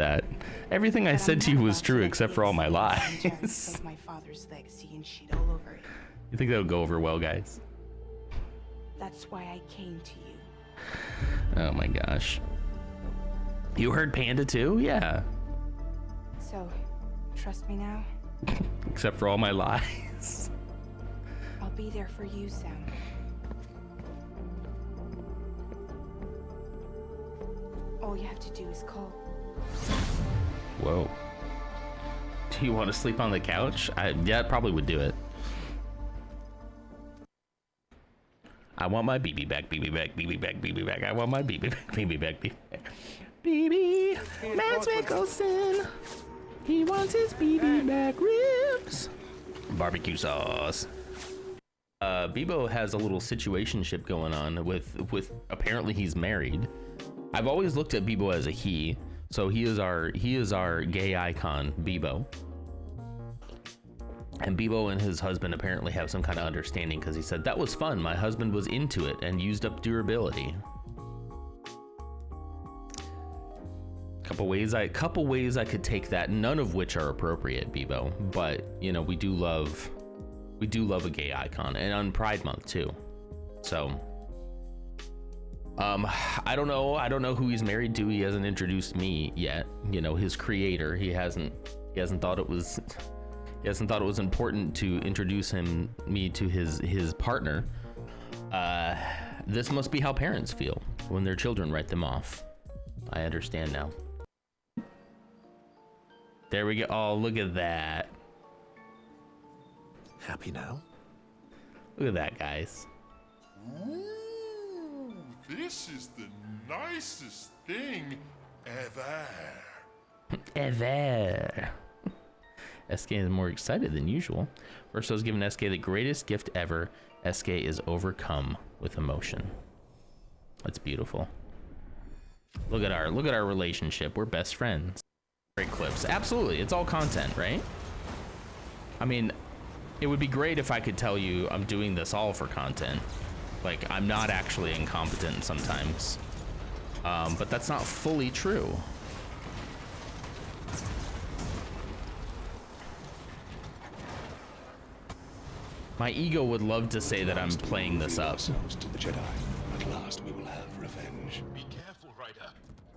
that. Everything I said to you was true except for all my lies. My father's legacy and shit all over it. You think that would go over well, guys? That's why I came to you. Oh my gosh. You heard Panda too? Yeah. So, trust me now? Except for all my lies. I'll be there for you, Sam. All you have to do is call. Whoa. Do you want to sleep on the couch? Yeah, I probably would do it. I want my BB back, BB back, BB back, BB back. I want my BB back, BB back, BB back. BB, Mads Mikkelsen. He wants his BB back ribs. Barbecue sauce. Bebo has a little situationship going on with apparently he's married. I've always looked at Bebo as a he, so he is our gay icon, Bebo. And Bebo and his husband apparently have some kind of understanding because he said, that was fun. My husband was into it and used up durability. Couple ways I could take that, none of which are appropriate, Bebo. But you know, we do love a gay icon, and on Pride Month too. So I don't know who he's married to. He hasn't introduced me yet. You know, his creator. He hasn't thought it was important to introduce me to his partner. This must be how parents feel when their children write them off. I understand now. There we go. Oh, look at that. Happy now? Look at that, guys. Ooh, this is the nicest thing ever. Ever. SK is more excited than usual. First, I was given SK the greatest gift ever. SK is overcome with emotion. That's beautiful. Look at our relationship. We're best friends. Great clips. Absolutely. It's all content, right? I mean, it would be great if I could tell you I'm doing this all for content. Like, I'm not actually incompetent sometimes. But that's not fully true. My ego would love to say that I'm playing this up. To the Jedi. At last we will have revenge. Be careful, Ryder.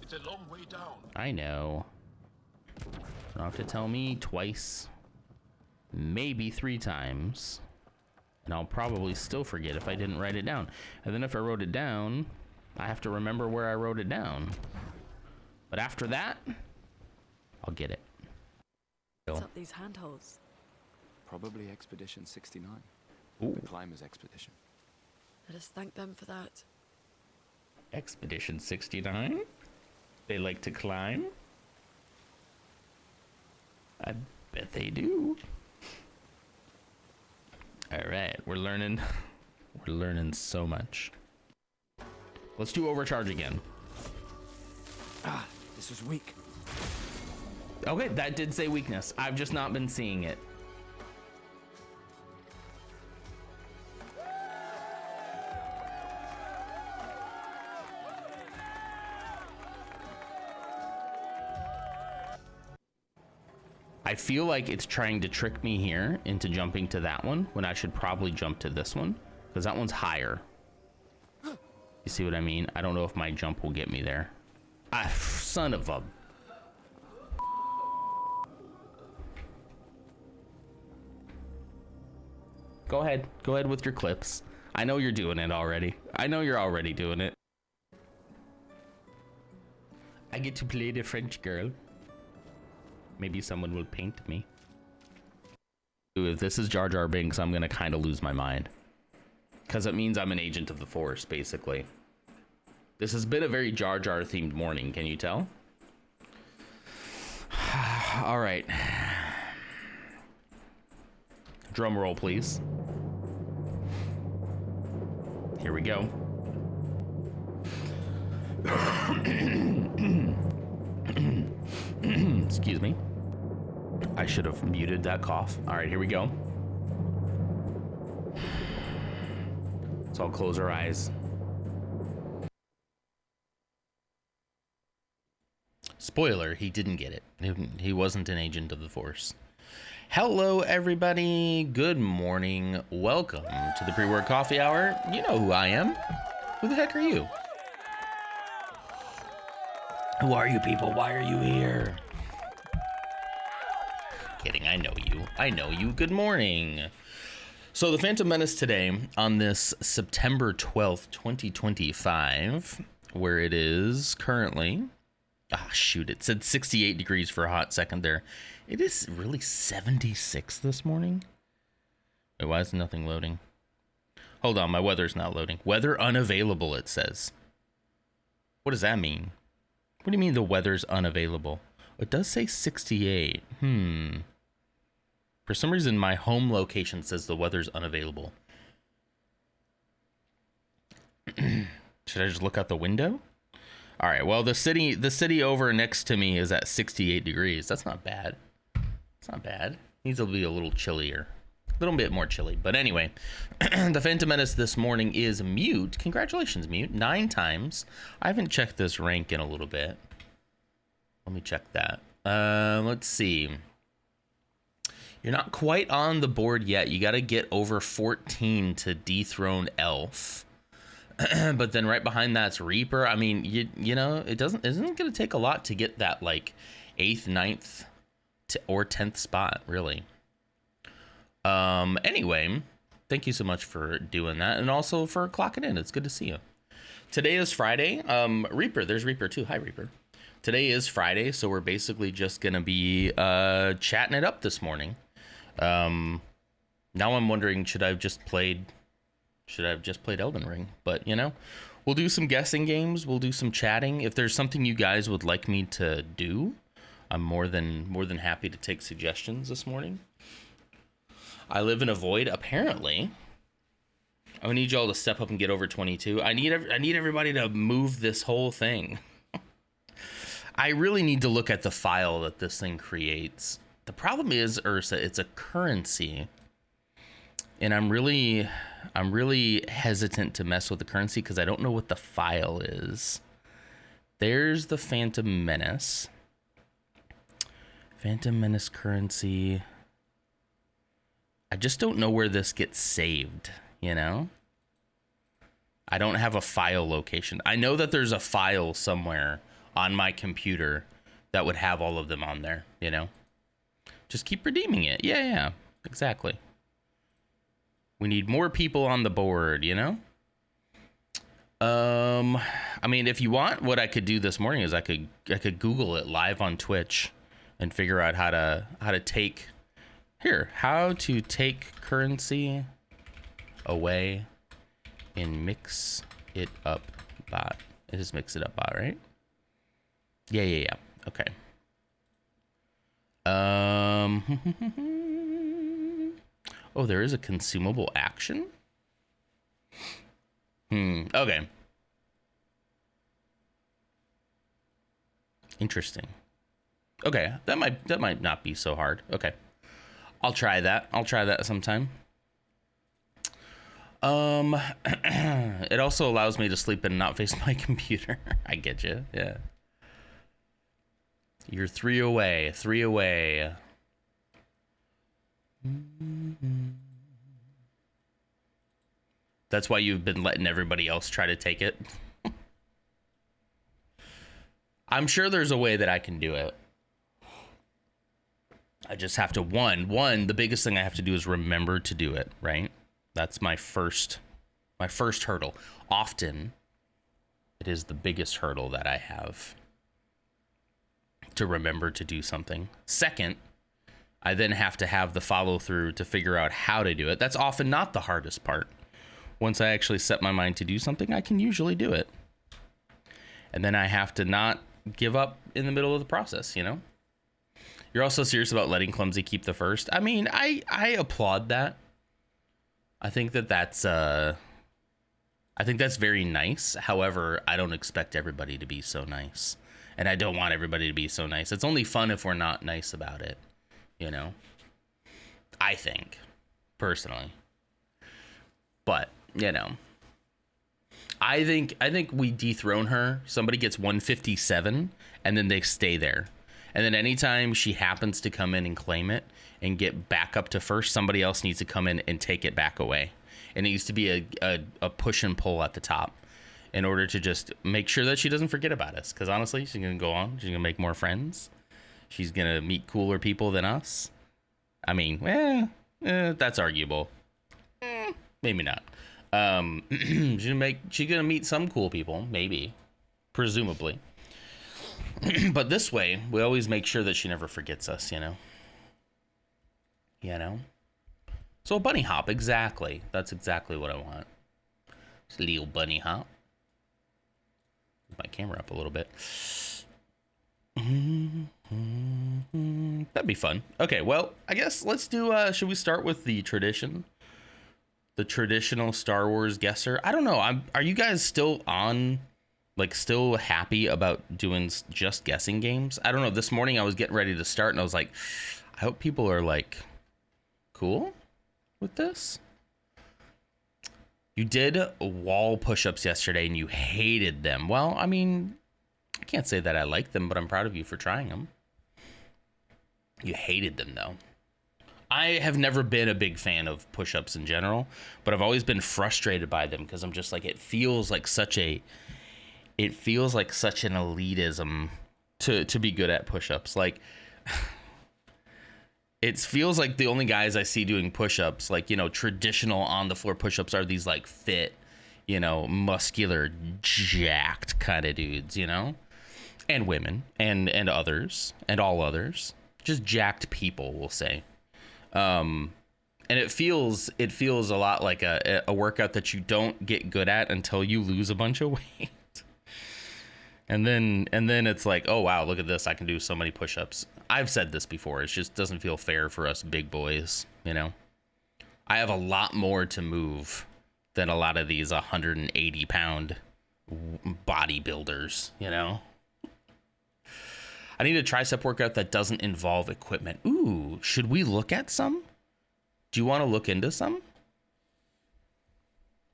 It's a long way down. I know. You don't have to tell me twice, maybe 3 times, and I'll probably still forget if I didn't write it down. And then if I wrote it down, I have to remember where I wrote it down. But after that, I'll get it. What's up these handholds? Probably Expedition 69. Ooh. The Climbers Expedition. Let us thank them for that. Expedition 69? They like to climb? I bet they do. All right, we're learning so much. Let's do overcharge again. Ah, this was weak. Okay, that did say weakness. I've just not been seeing it. I feel like it's trying to trick me here into jumping to that one when I should probably jump to this one because that one's higher. You see what I mean? I don't know if my jump will get me there. Ah, son of a... Go ahead with your clips. I know you're doing it already. I know you're already doing it. I get to play the French girl. Maybe someone will paint me. If this is Jar Jar Binks, I'm gonna kind of lose my mind. Because it means I'm an agent of the Force, basically. This has been a very Jar Jar themed morning, can you tell? All right. Drum roll, please. Here we go. Excuse me. I should have muted that cough. All right, here we go. Let's all close our eyes. Spoiler, he didn't get it. He wasn't an agent of the Force. Hello, everybody. Good morning. Welcome to the Pre-Work Coffee Hour. You know who I am. Who the heck are you? Who are you people? Why are you here? Kidding, I know you. I know you. Good morning. So the Phantom Menace today on this September 12th, 2025, where it is currently, it said 68 degrees for a hot second there. It is really 76 this morning. Wait, why is nothing loading? Hold on, my weather's not loading. Weather unavailable, it says. What does that mean? What do you mean the weather's unavailable? It does say 68. For some reason, my home location says the weather's unavailable. Should I just look out the window? All right. Well, the city over next to me is at 68 degrees. That's not bad. It's not bad. Needs to be a little chillier. A little bit more chilly. But anyway, the Phantom Menace this morning is mute. Congratulations, mute. 9 times. I haven't checked this rank in a little bit. Let me check that. Let's see. You're not quite on the board yet. You got to get over 14 to dethrone Elf. But then right behind that's Reaper. I mean, you know, it isn't going to take a lot to get that like 8th, 9th or 10th spot, really. Anyway, thank you so much for doing that, and also for clocking in. It's good to see you. Today is Friday. Reaper, there's Reaper too. Hi, Reaper. Today is Friday, so we're basically just gonna be chatting it up this morning. Now I'm wondering, should I have just played Elden Ring? But you know, we'll do some guessing games. We'll do some chatting. If there's something you guys would like me to do, I'm more than happy to take suggestions this morning. I live in a void, apparently. I need y'all to step up and get over 22. I need everybody to move this whole thing. I really need to look at the file that this thing creates. The problem is, Ursa, it's a currency. And I'm really hesitant to mess with the currency because I don't know what the file is. There's the Phantom Menace. Phantom Menace currency. I just don't know where this gets saved, you know? I don't have a file location. I know that there's a file somewhere on my computer that would have all of them on there, you know? Just keep redeeming it. Yeah, exactly. We need more people on the board, you know? I mean, if you want, what I could do this morning is I could Google it live on Twitch and figure out how to take how to take currency away in Mix It Up Bot. It is Mix It Up Bot, right? Yeah. Okay. Oh, there is a consumable action? Okay. Interesting. Okay, that might not be so hard. Okay. I'll try that. Sometime. It also allows me to sleep and not face my computer. I get you. Yeah. You're 3 away. 3 away. That's why you've been letting everybody else try to take it. I'm sure there's a way that I can do it. I just have to, the biggest thing I have to do is remember to do it, right? That's my first hurdle. Often, it is the biggest hurdle that I have to remember to do something. Second, I then have to have the follow through to figure out how to do it. That's often not the hardest part. Once I actually set my mind to do something, I can usually do it. And then I have to not give up in the middle of the process, you know? You're also serious about letting Clumsy keep the first. I mean, I applaud that. I think that's very nice. However, I don't expect everybody to be so nice. And I don't want everybody to be so nice. It's only fun if we're not nice about it, you know? I think, personally. But, you know, I think we dethrone her. Somebody gets 157, and then they stay there. And then anytime she happens to come in and claim it and get back up to first, somebody else needs to come in and take it back away. And it needs to be a push and pull at the top in order to just make sure that she doesn't forget about us. Because honestly, she's going to go on. She's going to make more friends. She's going to meet cooler people than us. I mean, that's arguable. Maybe not. She's going to meet some cool people, maybe, presumably. But this way, we always make sure that she never forgets us, you know? So a bunny hop, exactly. That's exactly what I want. Just a little bunny hop. Move my camera up a little bit. That'd be fun. Okay, well, I guess let's do, should we start with the tradition? The traditional Star Wars guesser? I don't know. Are you guys still on... like still happy about doing just guessing games? I don't know. This morning I was getting ready to start and I was like, I hope people are like cool with this. You did wall push-ups yesterday and you hated them. Well, I mean, I can't say that I like them, but I'm proud of you for trying them. You hated them though. I have never been a big fan of push-ups in general, but I've always been frustrated by them because I'm just like, it feels like such an elitism to be good at push-ups. Like, it feels like the only guys I see doing push-ups, like, you know, traditional on the floor push-ups are these like fit, you know, muscular, jacked kind of dudes, you know, and women and others and all others, just jacked people, we'll say. And it feels a lot like a workout that you don't get good at until you lose a bunch of weight. And then it's like, oh, wow, look at this. I can do so many push-ups. I've said this before. It just doesn't feel fair for us big boys, you know? I have a lot more to move than a lot of these 180-pound bodybuilders, you know? I need a tricep workout that doesn't involve equipment. Ooh, should we look at some? Do you want to look into some?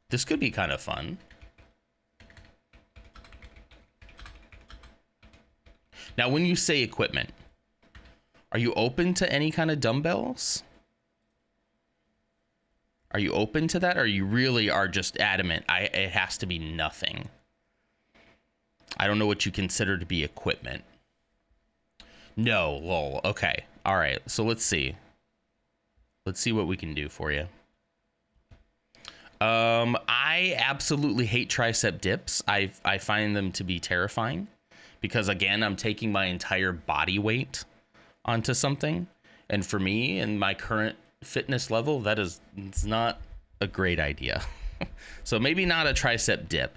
This could be kind of fun. Now, when you say equipment, are you open to any kind of dumbbells? Are you open to that? Or you really are just adamant, it has to be nothing? I don't know what you consider to be equipment. No, lol. Okay. All right. So let's see. Let's see what we can do for you. I absolutely hate tricep dips. I find them to be terrifying. Because again, I'm taking my entire body weight onto something. And for me and my current fitness level, it's not a great idea. So maybe not a tricep dip,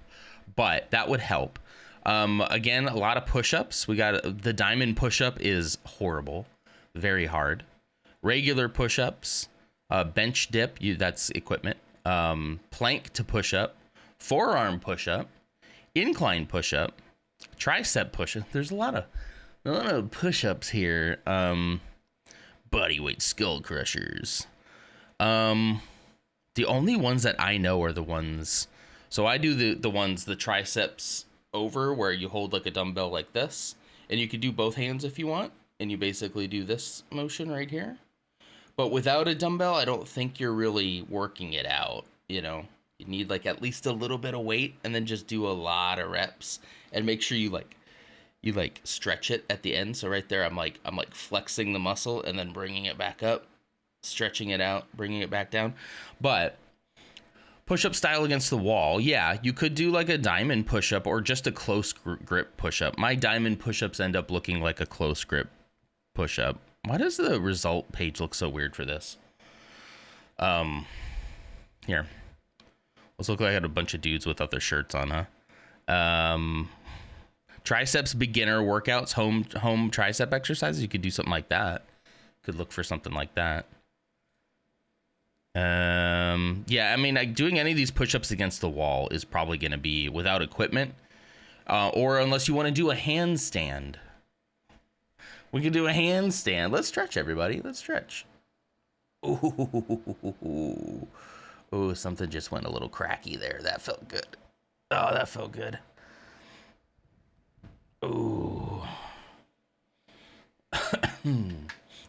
but that would help. Again, a lot of push-ups. We got the diamond push-up is horrible, very hard. Regular push-ups, bench dip, that's equipment. Plank to push-up, forearm push-up, incline push-up. Tricep push-up. There's a lot of push-ups here. Body weight skull crushers. The only ones that I know are the ones. So I do the ones, the triceps over, where you hold like a dumbbell like this, and you could do both hands if you want, and you basically do this motion right here. But without a dumbbell, I don't think you're really working it out. You know, you need like at least a little bit of weight, and then just do a lot of reps. And make sure you stretch it at the end. So right there, I'm like flexing the muscle and then bringing it back up, stretching it out, bringing it back down. But push-up style against the wall, yeah, you could do like a diamond push-up or just a close grip push-up. My diamond push-ups end up looking like a close grip push-up. Why does the result page look so weird for this? Here. Let's look like I had a bunch of dudes without their shirts on, huh? Triceps beginner workouts, home tricep exercises. You could do something like that. Could look for something like that. Yeah, I mean, like doing any of these push-ups against the wall is probably going to be without equipment, or unless you want to do a handstand. We can do a handstand. Let's stretch, everybody. Let's stretch. Ooh, something just went a little cracky there. That felt good. Oh, that felt good. Ooh.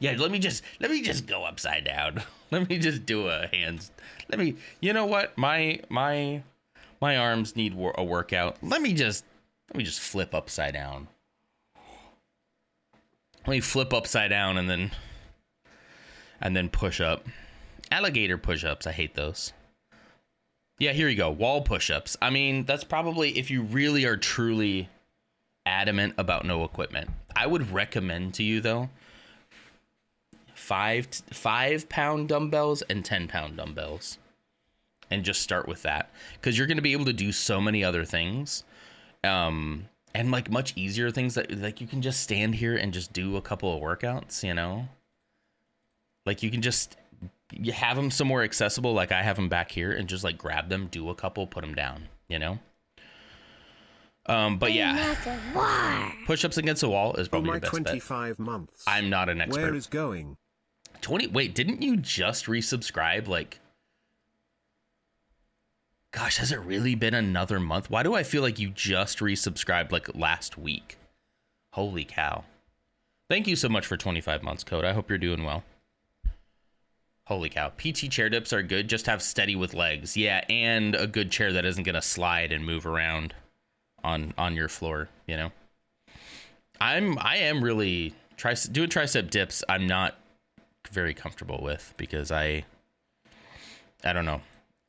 Yeah, let me just go upside down. Let me just do a hands. You know what? My arms need a workout. Let me just flip upside down. Let me flip upside down and then push up. Alligator push-ups, I hate those. Yeah, here you go. Wall push-ups. I mean, that's probably if you really are truly adamant about no equipment. I would recommend to you though 5-pound dumbbells and 10-pound dumbbells, and just start with that, because you're going to be able to do so many other things, and like much easier things that like you can just stand here and just do a couple of workouts, you know, like you can just you have them somewhere accessible, like I have them back here, and just like grab them, do a couple, put them down, you know. But yeah, push-ups against a wall is probably your best 25 bet. Months. I'm not an expert. Where is going? 20. Wait, didn't you just resubscribe? Like, gosh, has it really been another month? Why do I feel like you just resubscribed like last week? Holy cow. Thank you so much for 25 months, Code. I hope you're doing well. Holy cow. PT chair dips are good. Just have steady with legs. Yeah, and a good chair that isn't going to slide and move around on your floor, you know. I am really doing tricep dips. I'm not very comfortable with, because I don't know.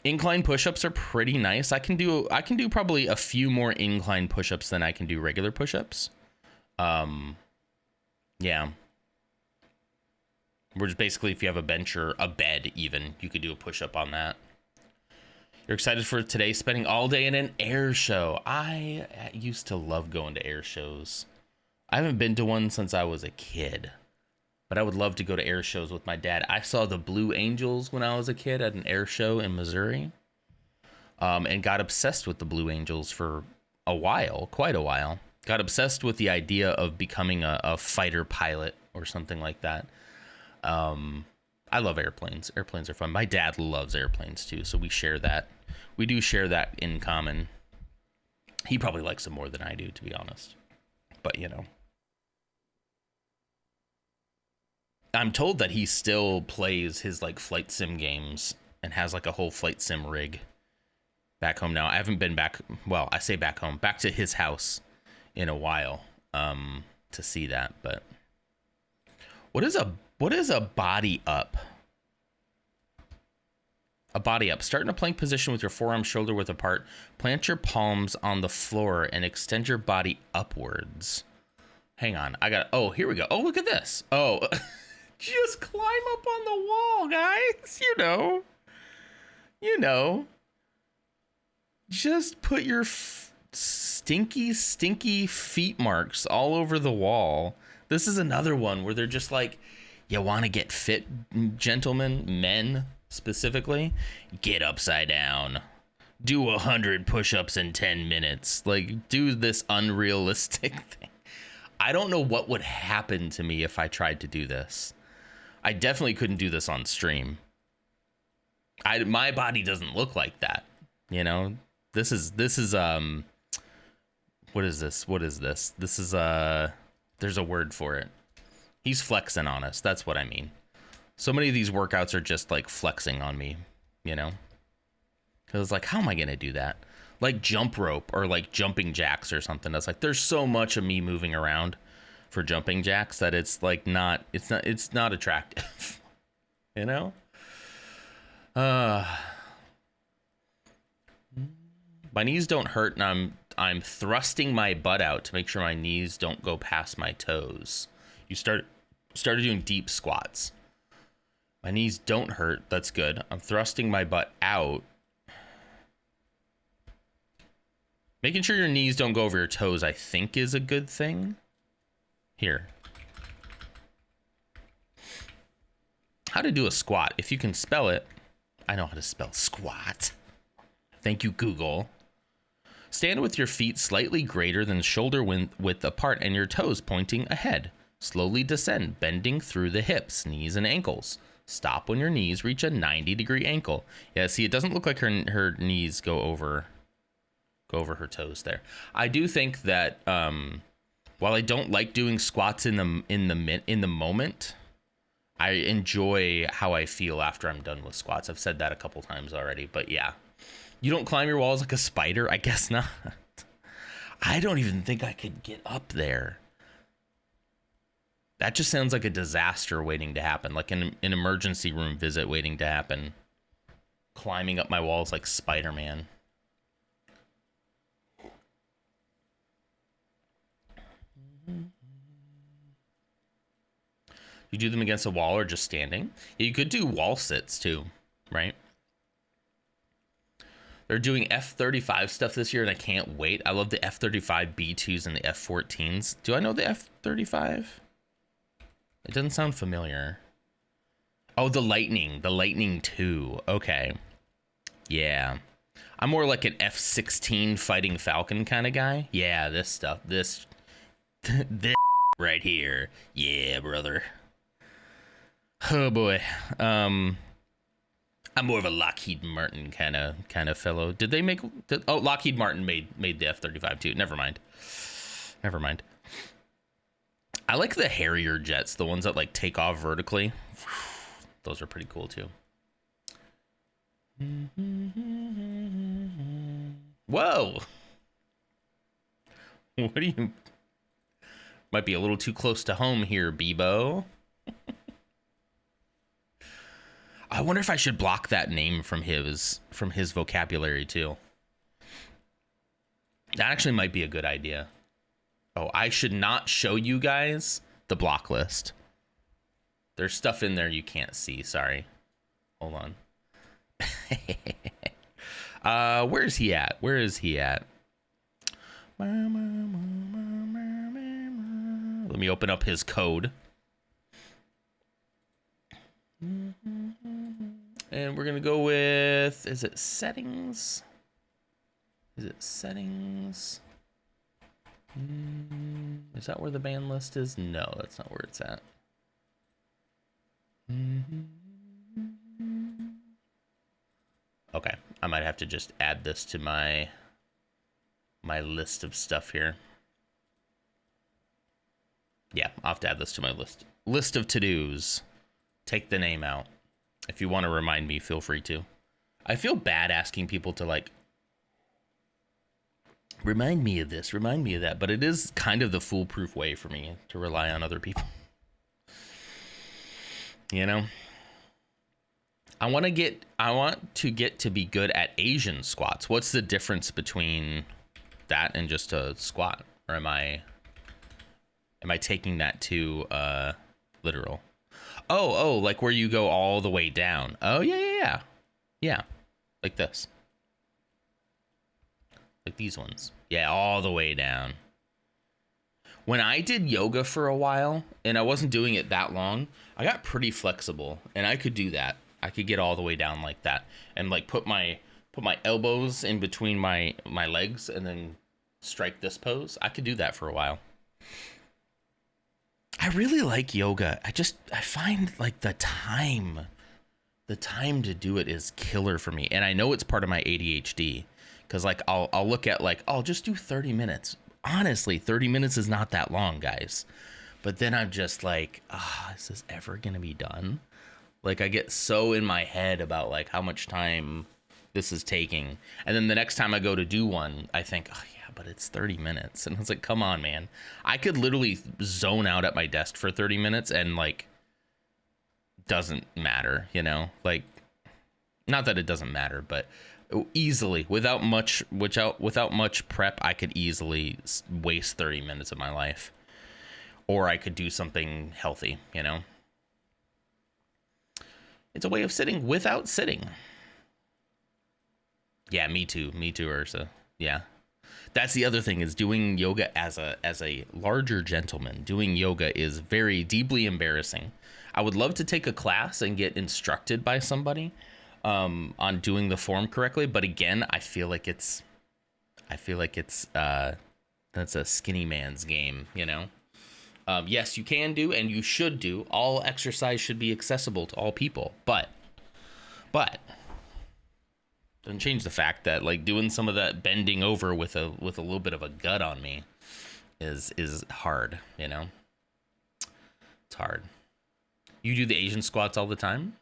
Incline push-ups are pretty nice. I can do probably a few more incline push-ups than I can do regular push-ups. Yeah. We're just basically, if you have a bench or a bed even, you could do a push-up on that. You're excited for today, spending all day in an air show. I used to love going to air shows. I haven't been to one since I was a kid, but I would love to go to air shows with my dad. I saw the Blue Angels when I was a kid at an air show in Missouri, and got obsessed with the Blue Angels for a while, quite a while. Got obsessed with the idea of becoming a fighter pilot or something like that. I love airplanes. Airplanes are fun. My dad loves airplanes too, so we share that. We do share that in common. He probably likes them more than I do, to be honest. But, you know. I'm told that he still plays his, like, flight sim games and has, like, a whole flight sim rig back home now. I haven't been back, well, I say back home, back to his house in a while, to see that. But what is a body up? A body up. Start in a plank position with your forearms shoulder width apart. Plant your palms on the floor and extend your body upwards. Hang on. Oh, here we go. Oh, look at this. Oh, just climb up on the wall, guys. You know. Just put your stinky feet marks all over the wall. This is another one where they're just like, you want to get fit, gentlemen, men specifically? Get upside down. Do 100 push-ups in 10 minutes. Like, do this unrealistic thing. I don't know what would happen to me if I tried to do this. I definitely couldn't do this on stream. My body doesn't look like that. You know, this is what is this? This is there's a word for it. He's flexing on us. That's what I mean. So many of these workouts are just like flexing on me, you know? Because it's like, how am I going to do that? Like jump rope or like jumping jacks or something. That's like, there's so much of me moving around for jumping jacks that it's like it's not attractive, you know? My knees don't hurt, and I'm thrusting my butt out to make sure my knees don't go past my toes. You started doing deep squats. My knees don't hurt. That's good. I'm thrusting my butt out. Making sure your knees don't go over your toes, I think, is a good thing. Here. How to do a squat. If you can spell it. I know how to spell squat. Thank you, Google. Stand with your feet slightly greater than shoulder width apart and your toes pointing ahead. Slowly descend, bending through the hips, knees, and ankles. Stop when your knees reach a 90-degree angle. Yeah, see, it doesn't look like her knees go over go over her toes there. I do think that while I don't like doing squats in the moment, I enjoy how I feel after I'm done with squats. I've said that a couple times already, but yeah. You don't climb your walls like a spider? I guess not. I don't even think I could get up there. That just sounds like a disaster waiting to happen, like an emergency room visit waiting to happen. Climbing up my walls like Spider-Man. You do them against a wall or just standing? You could do wall sits too, right? They're doing F-35 stuff this year, and I can't wait. I love the F-35 B2s and the F-14s. Do I know the F-35? It doesn't sound familiar. Oh, the Lightning 2. Okay. Yeah. I'm more like an F-16 fighting Falcon kind of guy. Yeah, this stuff. This right here. Yeah, brother. Oh boy. I'm more of a Lockheed Martin kind of fellow. Did they make? Lockheed Martin made the F-35 too. Never mind. I like the Harrier jets, the ones that like take off vertically. Those are pretty cool too. Whoa. What do you? Might be a little too close to home here, Bebo. I wonder if I should block that name from his vocabulary too. That actually might be a good idea. Oh, I should not show you guys the block list. There's stuff in there you can't see. Sorry. Hold on. Where is he at? Let me open up his code. And we're going to go with, is it settings? Is that where the band list is? No, that's not where it's at. Okay, I might have to just add this to my list of stuff here. Yeah, I'll have to add this to my list of to-dos. Take the name out. If you want to remind me, feel free to. I feel bad asking people to like remind me of this, remind me of that, but it is kind of the foolproof way for me to rely on other people. You know? I want to get to be good at Asian squats. What's the difference between that and just a squat? Or am I taking that too literal? Oh, like where you go all the way down. Oh, yeah. Like this. Like these ones. Yeah, all the way down. When I did yoga for a while, and I wasn't doing it that long, I got pretty flexible, and I could do that. I could get all the way down like that, and like put my elbows in between my legs, and then strike this pose. I could do that for a while. I really like yoga. I find like the time to do it is killer for me. And I know it's part of my ADHD because like I'll look at like, I'll just do 30 minutes. Honestly, 30 minutes is not that long, guys. But then I'm just like, is this ever going to be done? Like I get so in my head about like how much time this is taking. And then the next time I go to do one, I think, but it's 30 minutes. And I was like, come on, man. I could literally zone out at my desk for 30 minutes and like, doesn't matter, you know? Like, not that it doesn't matter, but easily, without much prep, I could easily waste 30 minutes of my life. Or I could do something healthy, you know? It's a way of sitting without sitting. Yeah, me too, Ursa. Yeah. That's the other thing, is doing yoga as a larger gentleman. Doing yoga is very deeply embarrassing. I would love to take a class and get instructed by somebody on doing the form correctly, but again, I feel like it's that's a skinny man's game, you know. Yes, you can do and you should do. All exercise should be accessible to all people, but Doesn't change the fact that like doing some of that bending over with a little bit of a gut on me is hard, you know? It's hard. You do the Asian squats all the time?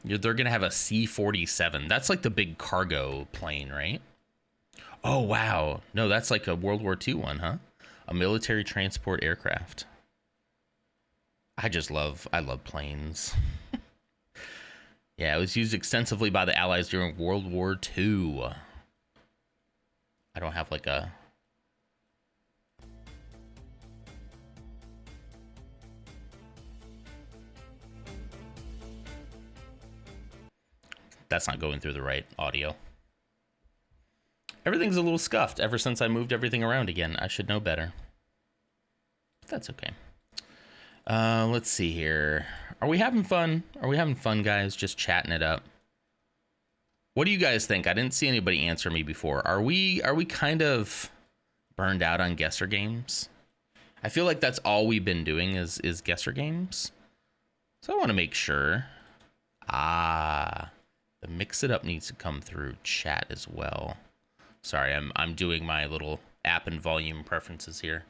They're going to have a C-47. That's like the big cargo plane, right? Oh, wow. No, that's like a World War II one, huh? A military transport aircraft. I love planes. Yeah, it was used extensively by the Allies during World War II. I don't have like a... That's not going through the right audio. Everything's a little scuffed ever since I moved everything around again. I should know better. But that's okay. Let's see here. Are we having fun? Are we having fun, guys? Just chatting it up. What do you guys think? I didn't see anybody answer me before. Are we kind of burned out on guesser games? I feel like that's all we've been doing is guesser games. So I want to make sure. The mix it up needs to come through chat as well. Sorry, I'm doing my little app and volume preferences here.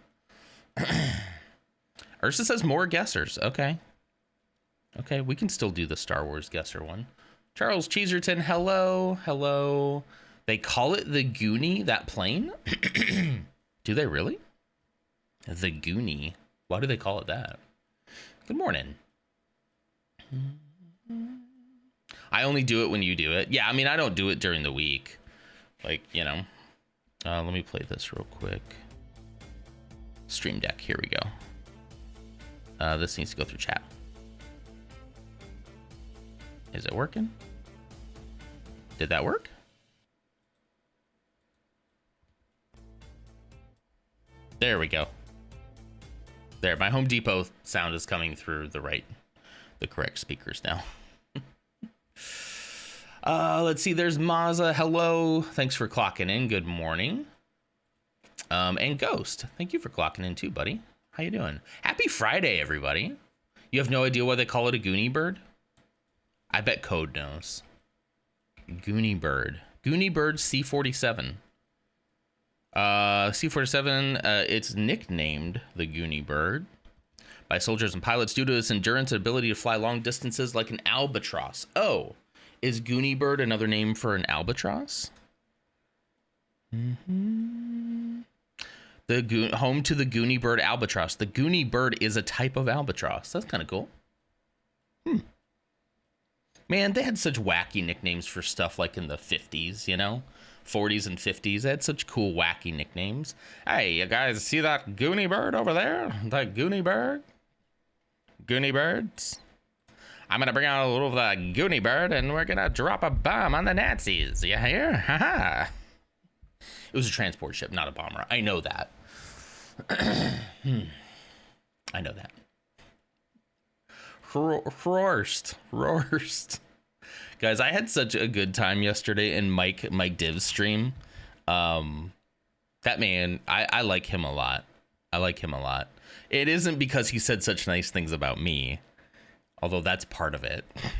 Ursa says more guessers. Okay. Okay, we can still do the Star Wars guesser one. Charles Cheeserton, hello. Hello. They call it the Goonie, that plane? Do they really? The Goonie. Why do they call it that? Good morning. I only do it when you do it. Yeah, I mean, I don't do it during the week. Like, you know. Let me play this real quick. Stream Deck, here we go. This needs to go through chat. Is it working? Did that work? There we go. There, my Home Depot sound is coming through the correct speakers now. Let's see, there's Maza. Hello. Thanks for clocking in. Good morning. And Ghost, thank you for clocking in too, buddy. How you doing? Happy Friday, everybody. You have no idea why they call it a Goonie bird? I bet Code knows. Goonie bird. Goonie bird C-47. C-47, it's nicknamed the Goonie bird by soldiers and pilots due to its endurance and ability to fly long distances like an albatross. Oh, is Goonie bird another name for an albatross? Mm-hmm. Home to the Goonie bird albatross. The Goonie bird is a type of albatross. That's kind of cool. Man, they had such wacky nicknames for stuff like in the 50s, you know? 40s and 50s. They had such cool, wacky nicknames. Hey, you guys see that Goonie bird over there? That Goonie bird? Goonie birds? I'm going to bring out a little of the Goonie bird and we're going to drop a bomb on the Nazis. You hear? Haha. It was a transport ship, not a bomber. I know that. I know that. Roarst. Guys, I had such a good time yesterday in Mike Div's stream. That man, I like him a lot. It isn't because he said such nice things about me, although that's part of it. I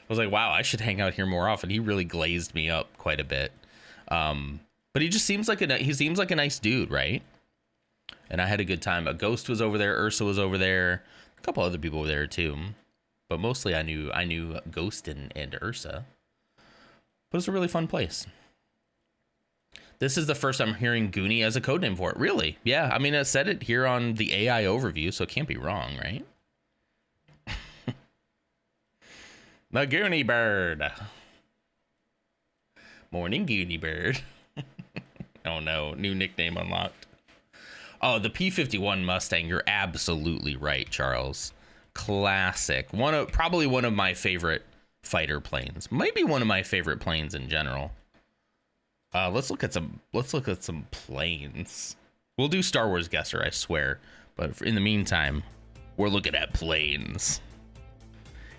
was like, wow, I should hang out here more often. He really glazed me up quite a bit. But he just seems like a nice dude, right? And I had a good time. A Ghost was over there. Ursa was over there. A couple other people were there too, but mostly I knew Ghost and Ursa. But it's a really fun place. This is the first I'm hearing Goonie as a codename for it. Really? Yeah. I mean, I said it here on the AI overview, so it can't be wrong, right? The Goonie bird. Morning, Goonie bird. Oh no, new nickname unlocked. Oh, the P-51 Mustang. You're absolutely right, Charles. Classic. Probably one of my favorite fighter planes. Might be one of my favorite planes in general. Let's look at some planes. We'll do Star Wars guesser, I swear. But in the meantime, we're looking at planes.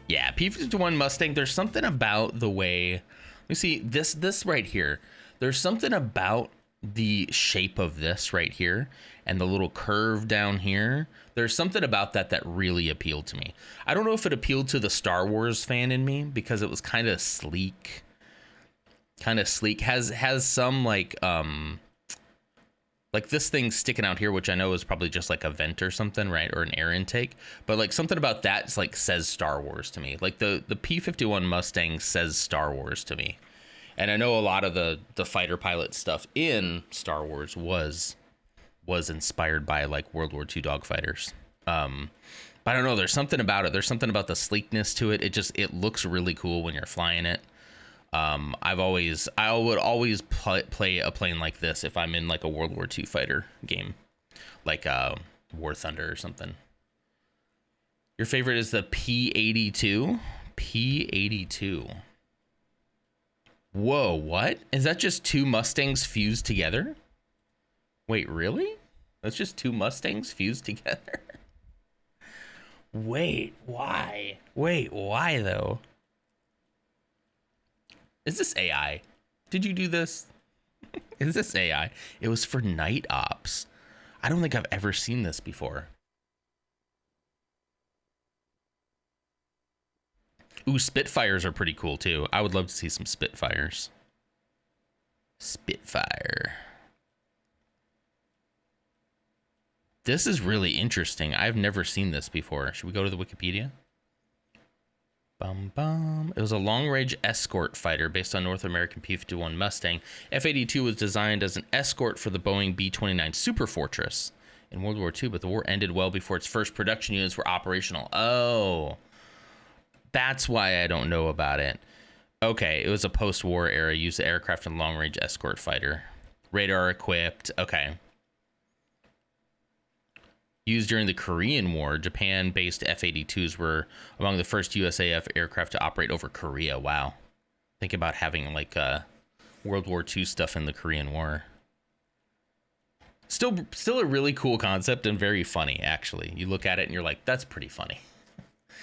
Yeah, P-51 Mustang. There's something about the way. Let me see this right here. There's something about the shape of this right here and the little curve down here. There's something about that that really appealed to me. I don't know if it appealed to the Star Wars fan in me because it was kind of sleek. Has some like this thing sticking out here, which I know is probably just like a vent or something, right? Or an air intake. But like something about that like says Star Wars to me. Like the P-51 Mustang says Star Wars to me. And I know a lot of the fighter pilot stuff in Star Wars was inspired by like World War II dogfighters. But I don't know. There's something about it. There's something about the sleekness to it. It looks really cool when you're flying it. I would always play a plane like this if I'm in like a World War II fighter game, like War Thunder or something. Your favorite is the P-82? P-82. Whoa, what? Is that just two Mustangs fused together? Wait, really? That's just two Mustangs fused together? Wait, why? Wait, why though? Is this AI? Did you do this? Is this AI? It was for night ops. I don't think I've ever seen this before. Ooh, Spitfires are pretty cool too. I would love to see some Spitfires. Spitfire. This is really interesting. I've never seen this before. Should we go to the Wikipedia? Bum, bum. It was a long-range escort fighter based on North American P-51 Mustang. F-82 was designed as an escort for the Boeing B-29 Superfortress in World War II, but the war ended well before its first production units were operational. Oh, that's why I don't know about it. Okay, it was a post-war era, used the aircraft and long-range escort fighter. Radar equipped, okay. Used during the Korean War, Japan-based F-82s were among the first USAF aircraft to operate over Korea. Wow. Think about having like World War II stuff in the Korean War. Still a really cool concept and very funny, actually. You look at it and you're like, that's pretty funny.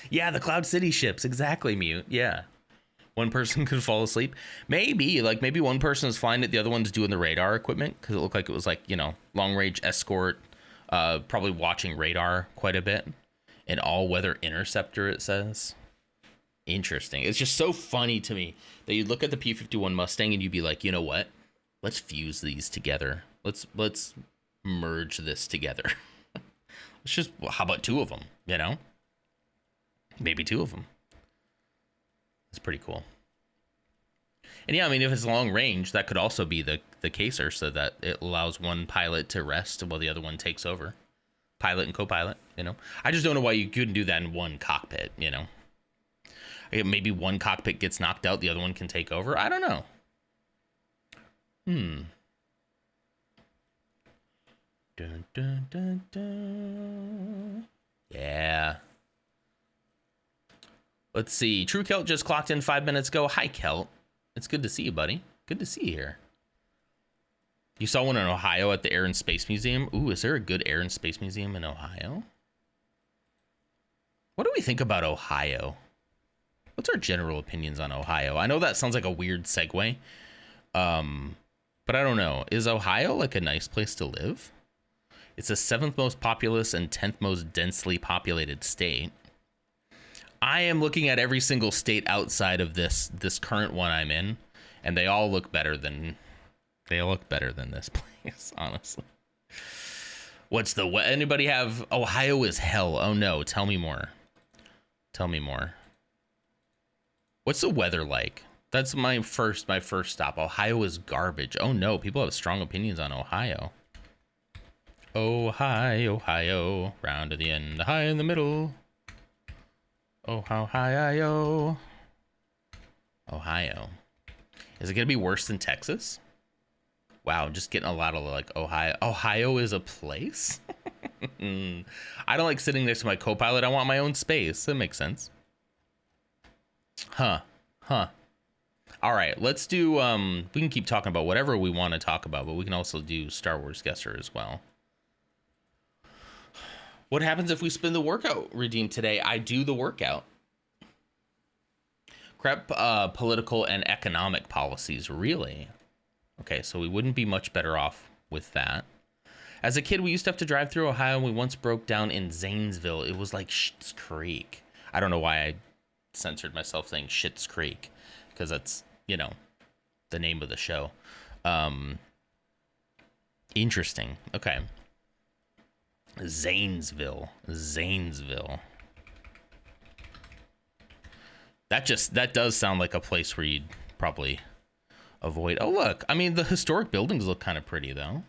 Yeah, the Cloud City ships. Exactly, Mute. Yeah. One person could fall asleep. Maybe one person is flying it, the other one's doing the radar equipment, because it looked like it was like, long-range escort, probably watching radar quite a bit. An all-weather interceptor, it says. Interesting. It's just so funny to me that you look at the P-51 Mustang and you'd be like, you know what? Let's fuse these together. Let's merge this together. Let's just, how about two of them, Maybe two of them. It's pretty cool. And yeah, I mean, if it's long range, that could also be the caser, so that it allows one pilot to rest while the other one takes over. Pilot and co-pilot, I just don't know why you couldn't do that in one cockpit, Maybe one cockpit gets knocked out, the other one can take over. I don't know. Dun, dun, dun, dun. Yeah. Let's see. True Kelt just clocked in 5 minutes ago. Hi, Kelt. It's good to see you, buddy. Good to see you here. You saw one in Ohio at the Air and Space Museum. Ooh, is there a good Air and Space Museum in Ohio? What do we think about Ohio? What's our general opinions on Ohio? I know that sounds like a weird segue. But I don't know. Is Ohio like a nice place to live? It's the 7th most populous and 10th most densely populated state. I am looking at every single state outside of this current one I'm in, and they all look better than this place, honestly. Anybody have Ohio is hell? Oh no, tell me more. Tell me more. What's the weather like? That's my first stop. Ohio is garbage. Oh no, people have strong opinions on Ohio. Oh hi, Ohio, round to the end, high in the middle. Oh, how high I-oh. Ohio. Is it going to be worse than Texas? Wow, I'm just getting a lot of like Ohio. Ohio is a place? I don't like sitting next to my co-pilot. I want my own space. That makes sense. Huh. All right, let's do, we can keep talking about whatever we want to talk about, but we can also do Star Wars Guesser as well. What happens if we spin the workout redeem today? I do the workout. Crap, political and economic policies, really? Okay, so we wouldn't be much better off with that. As a kid, we used to have to drive through Ohio, and we once broke down in Zanesville. It was like Schitt's Creek. I don't know why I censored myself saying Schitt's Creek, because that's, you know, the name of the show. Interesting. Okay. Zanesville. That does sound like a place where you'd probably avoid. Oh, look. I mean, the historic buildings look kind of pretty, though.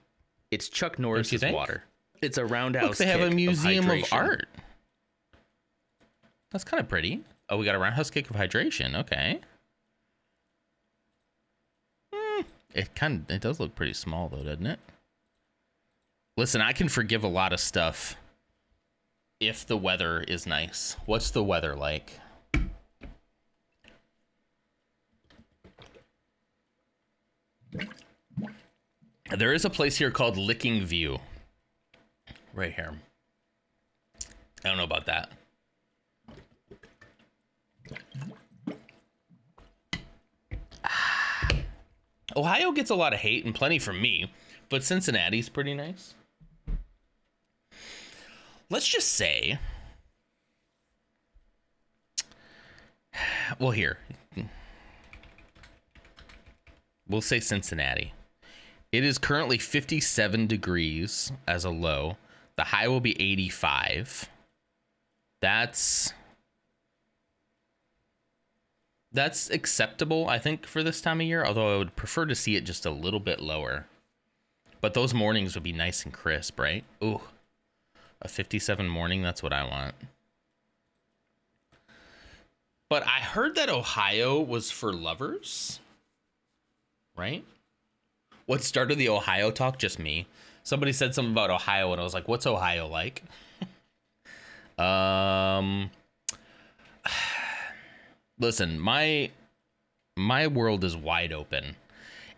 It's Chuck Norris's water. It's a roundhouse. Look, they have a museum of hydration. art. That's kind of pretty. Oh, we got a roundhouse kick of hydration. Okay. It does look pretty small, though, doesn't it? Listen, I can forgive a lot of stuff if the weather is nice. What's the weather like? There is a place here called Licking View. Right here. I don't know about that. Ohio gets a lot of hate and plenty from me, but Cincinnati's pretty nice. Let's just say, well, here, we'll say Cincinnati. It is currently 57 degrees as a low. The high will be 85. That's acceptable, I think, for this time of year, although I would prefer to see it just a little bit lower. But those mornings would be nice and crisp, right? Ooh, a 57 morning, that's what I want. But I heard that Ohio was for lovers, right? What started the Ohio talk? Just me. Somebody said something about Ohio, and I was like, what's Ohio like? Listen, my world is wide open.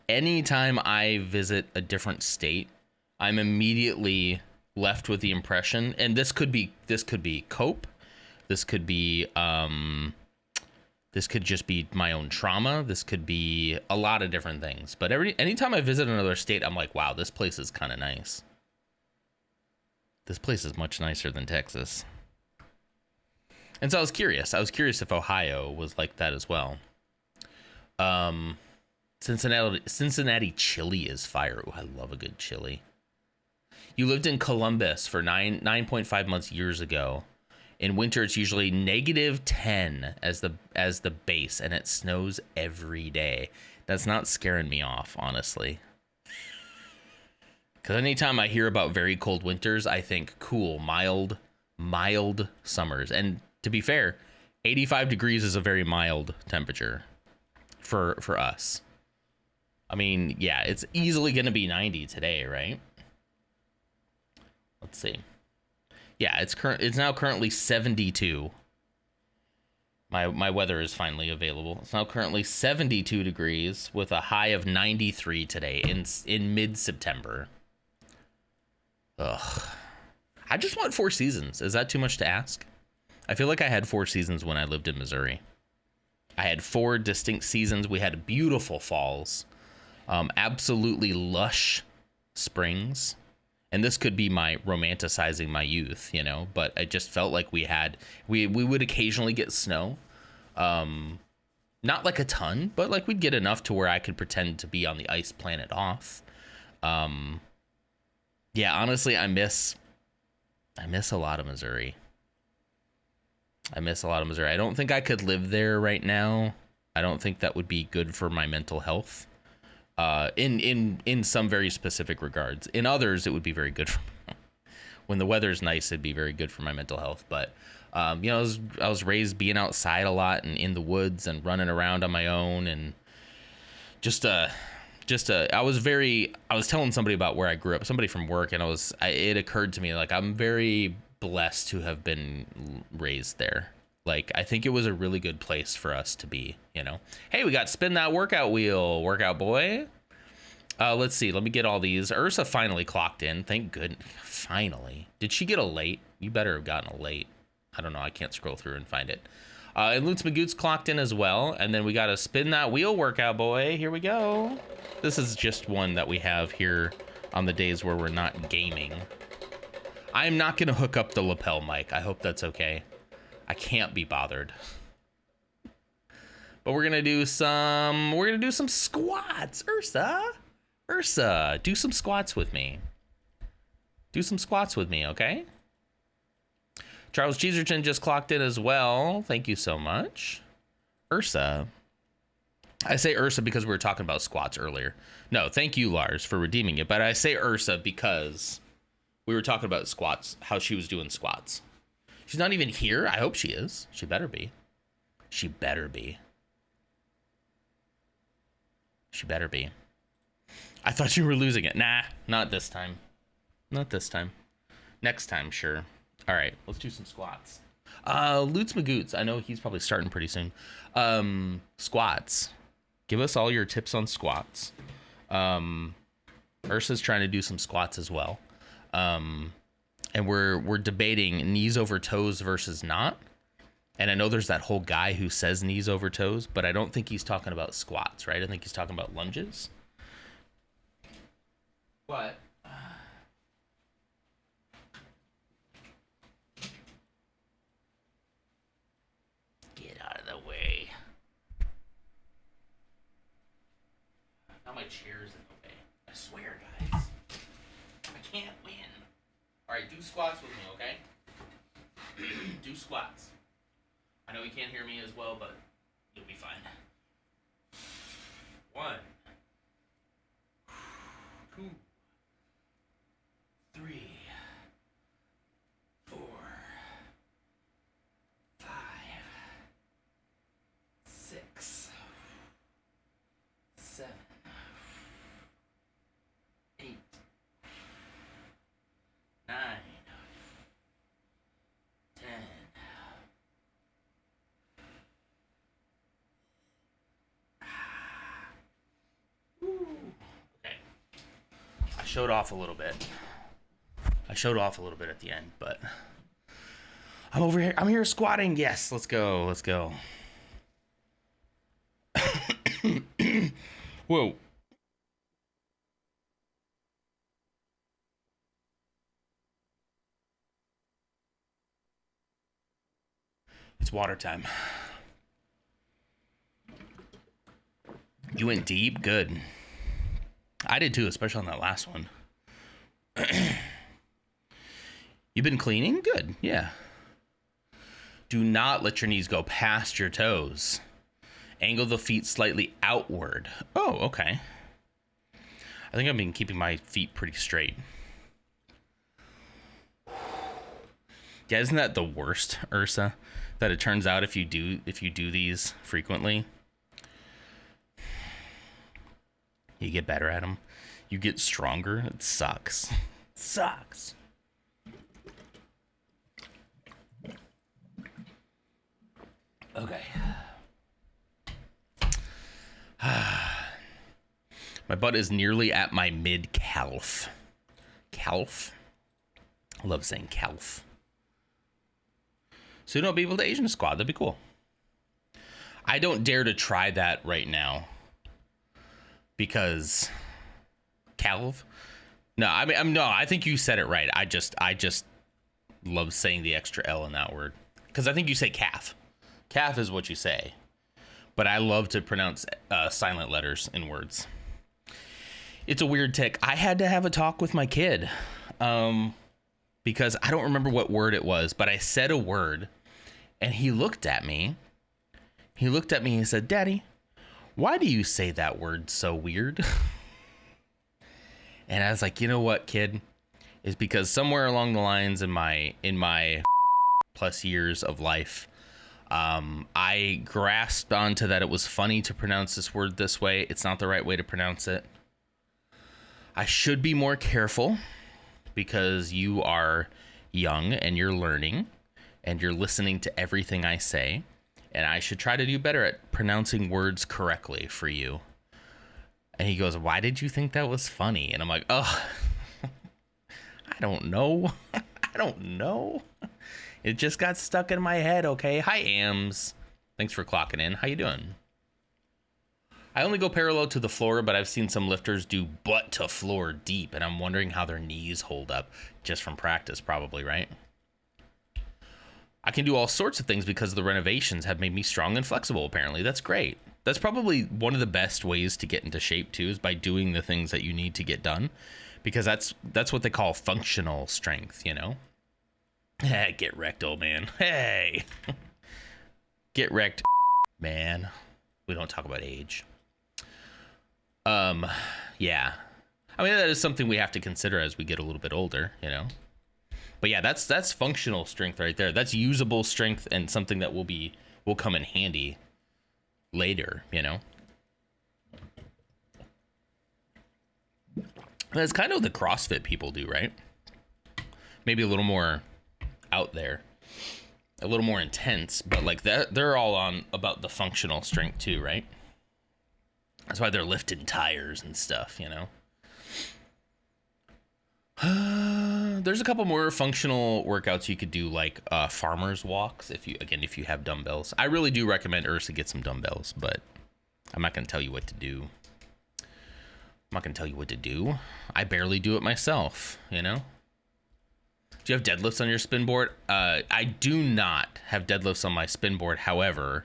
Anytime I visit a different state, I'm immediately left with the impression, and this could be cope, this could be this could just be my own trauma, this could be a lot of different things. But anytime I visit another state, I'm like, wow, this place is kind of nice. This place is much nicer than Texas. And so I was curious if Ohio was like that as well. Cincinnati chili is fire. Ooh, I love a good chili. You lived in Columbus for 9.5 months years ago. In winter, it's usually -10 as the base, and it snows every day. That's not scaring me off, honestly. Because anytime I hear about very cold winters, I think cool, mild summers. And to be fair, 85 degrees is a very mild temperature for us. I mean, yeah, it's easily going to be 90 today, right? Let's see. Yeah, it's now currently 72. My weather is finally available. It's now currently 72 degrees with a high of 93 today in mid-September. Ugh. I just want 4 seasons. Is that too much to ask? I feel like I had 4 seasons when I lived in Missouri. I had 4 distinct seasons. We had beautiful falls, absolutely lush springs. And this could be my romanticizing my youth, you know, but I just felt like we would occasionally get snow. Not like a ton, but like we'd get enough to where I could pretend to be on the ice planet off. Yeah, honestly, I miss a lot of Missouri. I don't think I could live there right now. I don't think that would be good for my mental health. In some very specific regards. In others, it would be very good for me. When the weather's nice, it'd be very good for my mental health. But you know, I was raised being outside a lot and in the woods and running around on my own, and I was telling somebody about where I grew up, somebody from work, and it occurred to me, like, I'm very blessed to have been raised there. Like, I think it was a really good place for us to be, you know. Hey, we got spin that workout wheel, workout boy. Let's see. Let me get all these. Ursa finally clocked in. Thank goodness. Finally. Did she get a late? You better have gotten a late. I don't know. I can't scroll through and find it. And Lutz Magoots clocked in as well. And then we got to spin that wheel workout, boy. Here we go. This is just one that we have here on the days where we're not gaming. I'm not going to hook up the lapel mic. I hope that's okay. I can't be bothered. But we're going to do some squats. Ursa, do some squats with me. Do some squats with me, okay? Charles Cheeserton just clocked in as well. Thank you so much. Ursa. I say Ursa because we were talking about squats earlier. No, thank you, Lars, for redeeming it. But I say Ursa because we were talking about squats, how she was doing squats. She's not even here. I hope she is. She better be. She better be. She better be. I thought you were losing it. Nah, not this time. Not this time. Next time, sure. All right, let's do some squats. Lutz Magoots. I know he's probably starting pretty soon. Squats. Give us all your tips on squats. Ursa's trying to do some squats as well. And we're debating knees over toes versus not. And I know there's that whole guy who says knees over toes, but I don't think he's talking about squats, right? I think he's talking about lunges. But get out of the way. Now my chair's in the way. I swear, guys. I can't win. All right, do squats with me, okay? Do squats. I know you can't hear me as well, but you'll be fine. 1, 2, 3, 4, 5, 6, 7, 8, 9, 10. Okay. I showed off a little bit. At the end, but I'm over here. I'm here squatting. Yes, let's go. Let's go. Whoa. It's water time. You went deep? Good. I did too, especially on that last one. You've been cleaning? Good, yeah. Do not let your knees go past your toes. Angle the feet slightly outward. Oh, okay. I think I've been keeping my feet pretty straight. Yeah, isn't that the worst, Ursa? That it turns out if you do these frequently, you get better at them. You get stronger. It sucks. It sucks. Okay. My butt is nearly at my mid-calf. Calf? I love saying calf. Soon I'll be able to Asian squat. That'd be cool. I don't dare to try that right now. Because calf? No, I think you said it right. I just love saying the extra L in that word. Because I think you say calf. Calf is what you say. But I love to pronounce silent letters in words. It's a weird tick. I had to have a talk with my kid. Because I don't remember what word it was, but I said a word. And he looked at me. And said, "Daddy, why do you say that word so weird?" And I was like, you know what, kid? It's because somewhere along the lines in my plus years of life, I grasped onto that it was funny to pronounce this word this way. It's not the right way to pronounce it. I should be more careful because you are young and you're learning and you're listening to everything I say. And I should try to do better at pronouncing words correctly for you. And he goes, "Why did you think that was funny?" And I'm like, "Oh, I don't know. I don't know. It just got stuck in my head, okay? Hi, Ams. Thanks for clocking in. How you doing? I only go parallel to the floor, but I've seen some lifters do butt to floor deep, and I'm wondering how their knees hold up just from practice, probably, right? I can do all sorts of things because the renovations have made me strong and flexible, apparently. That's great. That's probably one of the best ways to get into shape, too, is by doing the things that you need to get done, because that's what they call functional strength, you know? Get wrecked, old man. Hey! Get wrecked, man. We don't talk about age. Yeah. I mean, that is something we have to consider as we get a little bit older, you know? But yeah, that's functional strength right there. That's usable strength and something that will come in handy later, you know? That's kind of what the CrossFit people do, right? Maybe a little more out there, a little more intense, but like they're all on about the functional strength too, right? That's why they're lifting tires and stuff, you know? There's a couple more functional workouts you could do, like farmer's walks, if you have dumbbells. I really do recommend Ursa get some dumbbells, but I'm not going to tell you what to do. I barely do it myself, you know? Do you have deadlifts on your spin board? I do not have deadlifts on my spin board. However,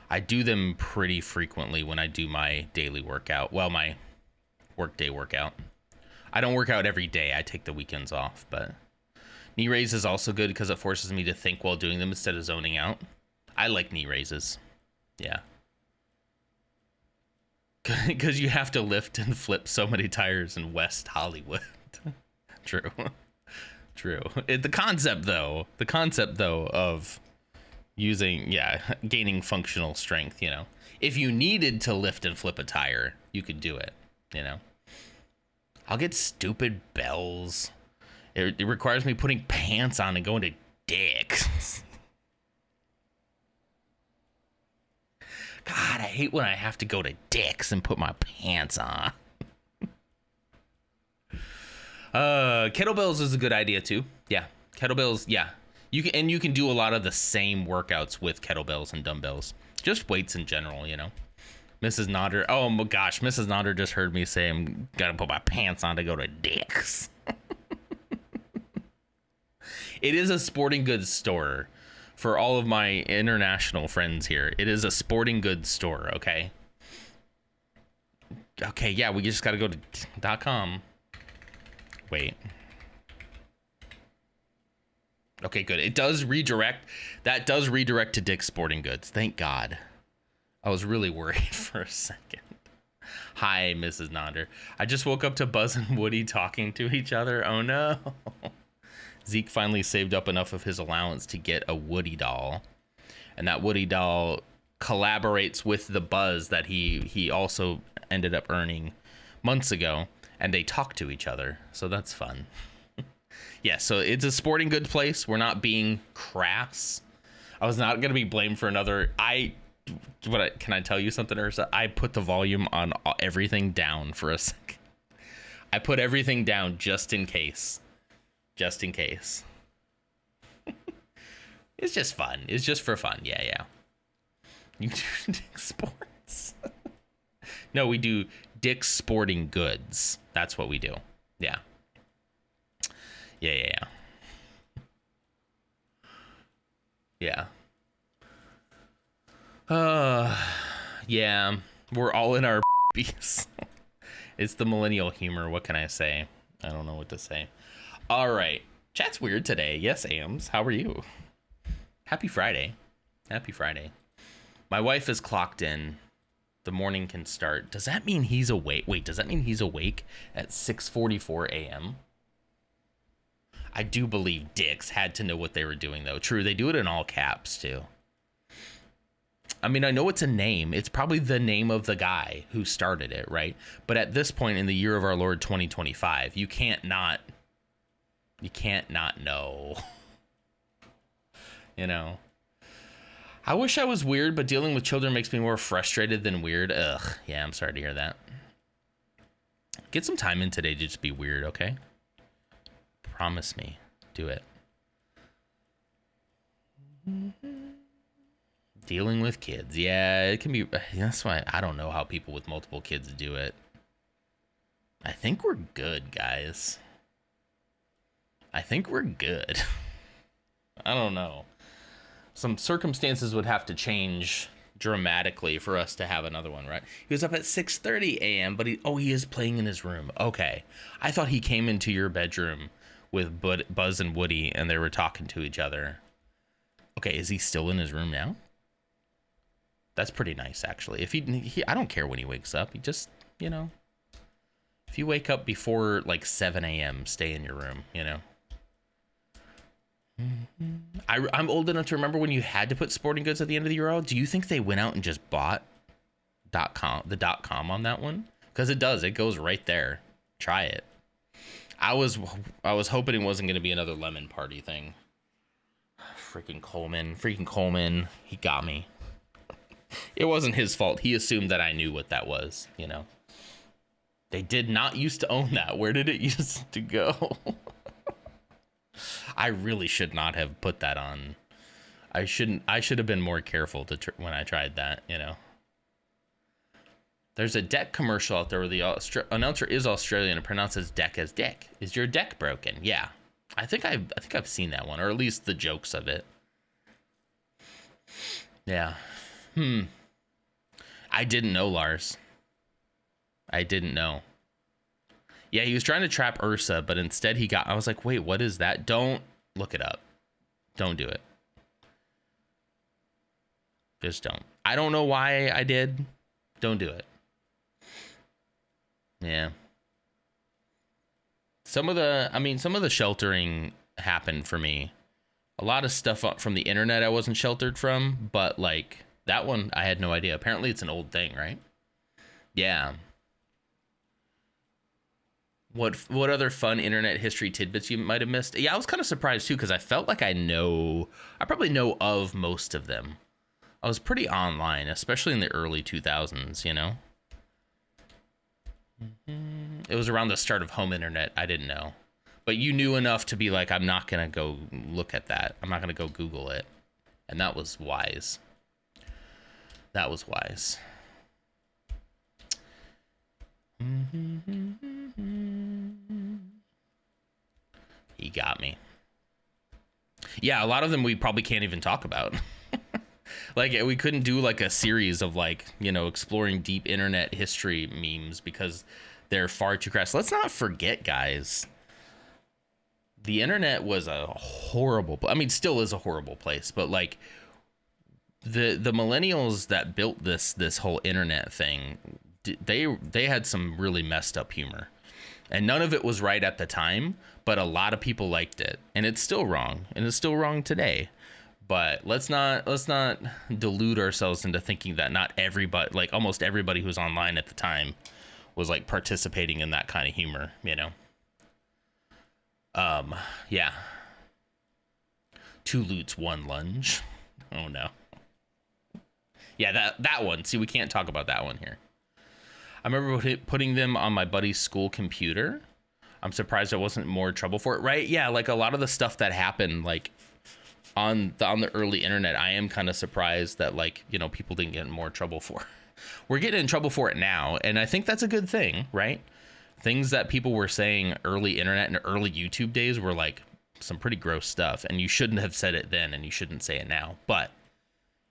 I do them pretty frequently when I do my daily workout. Well, my workday workout. I don't work out every day. I take the weekends off, but knee raise is also good because it forces me to think while doing them instead of zoning out. I like knee raises. Yeah. Because you have to lift and flip so many tires in West Hollywood. True. The concept though of gaining functional strength, you know, if you needed to lift and flip a tire, you could do it, you know. I'll get stupid bells. It requires me putting pants on and going to dicks. God, I hate when I have to go to dicks and put my pants on. Kettlebells is a good idea too. Yeah, kettlebells. Yeah, you can do a lot of the same workouts with kettlebells and dumbbells. Just weights in general, you know. Mrs. Nodder. Oh my gosh, Mrs. Nodder just heard me say I'm gotta put my pants on to go to dicks. It is a sporting goods store. For all of my international friends here, it is a sporting goods store. Okay. Okay. Yeah, we just gotta go to .com. Wait. Okay, good. It does redirect. That does redirect to Dick's Sporting Goods. Thank God. I was really worried for a second. Hi, Mrs. Nonder. I just woke up to Buzz and Woody talking to each other. Oh no. Zeke finally saved up enough of his allowance to get a Woody doll. And that Woody doll collaborates with the Buzz that he also ended up earning months ago. And they talk to each other. So that's fun. Yeah, so it's a sporting goods place. We're not being crass. I was not going to be blamed for another. Can I tell you something, Ursa? I put the volume on everything down for a second. I put everything down just in case. Just in case. It's just fun. It's just for fun. Yeah. You do Dick's Sports. No, we do Dick's Sporting Goods. That's what we do. Yeah. Yeah. Yeah. We're all in our bees. It's the millennial humor. What can I say? I don't know what to say. All right. Chat's weird today. Yes, Ams. How are you? Happy Friday. Happy Friday. My wife is clocked in. The morning can start. Does that mean he's awake? Wait, does that mean he's awake at 6:44 a.m.? I do believe dicks had to know what they were doing, though. True, they do it in all caps, too. I mean, I know it's a name. It's probably the name of the guy who started it, right? But at this point in the year of our Lord 2025, you can't not know. You know? I wish I was weird, but dealing with children makes me more frustrated than weird. Ugh. Yeah, I'm sorry to hear that. Get some time in today to just be weird, okay? Promise me. Do it. Dealing with kids. Yeah, it can be. That's why I don't know how people with multiple kids do it. I think we're good, guys. I think we're good. I don't know. Some circumstances would have to change dramatically for us to have another one, right? He was up at 6:30 a.m., but he is playing in his room. Okay. I thought he came into your bedroom with Buzz and Woody, and they were talking to each other. Okay, is he still in his room now? That's pretty nice, actually. If he I don't care when he wakes up. He just, you know, if you wake up before like 7 a.m., stay in your room, you know. I'm old enough to remember when you had to put sporting goods at the end of the URL. Do you think they went out and just bought the .com on that one? Because it does. It goes right there. Try it. I was hoping it wasn't going to be another lemon party thing. Freaking Coleman. He got me. It wasn't his fault. He assumed that I knew what that was, you know. They did not used to own that. Where did it used to go? I really should not have put that on. I should have been more careful when I tried that, you know. There's a deck commercial out there where the announcer is Australian and pronounces deck as deck. Is your deck broken? Yeah. I think I've seen that one, or at least the jokes of it. Yeah. I didn't know, Lars. I didn't know. Yeah, he was trying to trap Ursa, but instead I was like, wait, what is that? Don't look it up. Don't do it. Just don't. I don't know why I did. Don't do it. Yeah. Some of the sheltering happened for me. A lot of stuff from the internet I wasn't sheltered from, but like that one, I had no idea. Apparently it's an old thing, right? Yeah. What other fun internet history tidbits you might have missed? Yeah, I was kind of surprised too, because I felt like I probably know of most of them. I was pretty online, especially in the early 2000s, you know? It was around the start of home internet. I didn't know. But you knew enough to be like, I'm not going to go look at that. I'm not going to go Google it. And that was wise. That was wise. He got me. Yeah, a lot of them we probably can't even talk about. Like, we couldn't do like a series of like, you know, exploring deep internet history memes because they're far too crass. Let's not forget, guys, the internet was a horrible, I mean, still is a horrible place, but like the millennials that built this whole internet thing, they had some really messed up humor, and none of it was right at the time, but a lot of people liked it, and it's still wrong, and it's still wrong today. But let's not delude ourselves into thinking that not everybody, like almost everybody who was online at the time, was like participating in that kind of humor, you know. Yeah. 2 loots, 1 lunge. Oh no. Yeah, that one. See, we can't talk about that one here. I remember putting them on my buddy's school computer. I'm surprised I wasn't more trouble for it, right? Yeah, like a lot of the stuff that happened, like on the early internet, I am kind of surprised that, like, you know, people didn't get in more trouble for. We're getting in trouble for it now, and I think that's a good thing, right? Things that people were saying early internet and early YouTube days were like some pretty gross stuff, and you shouldn't have said it then, and you shouldn't say it now. But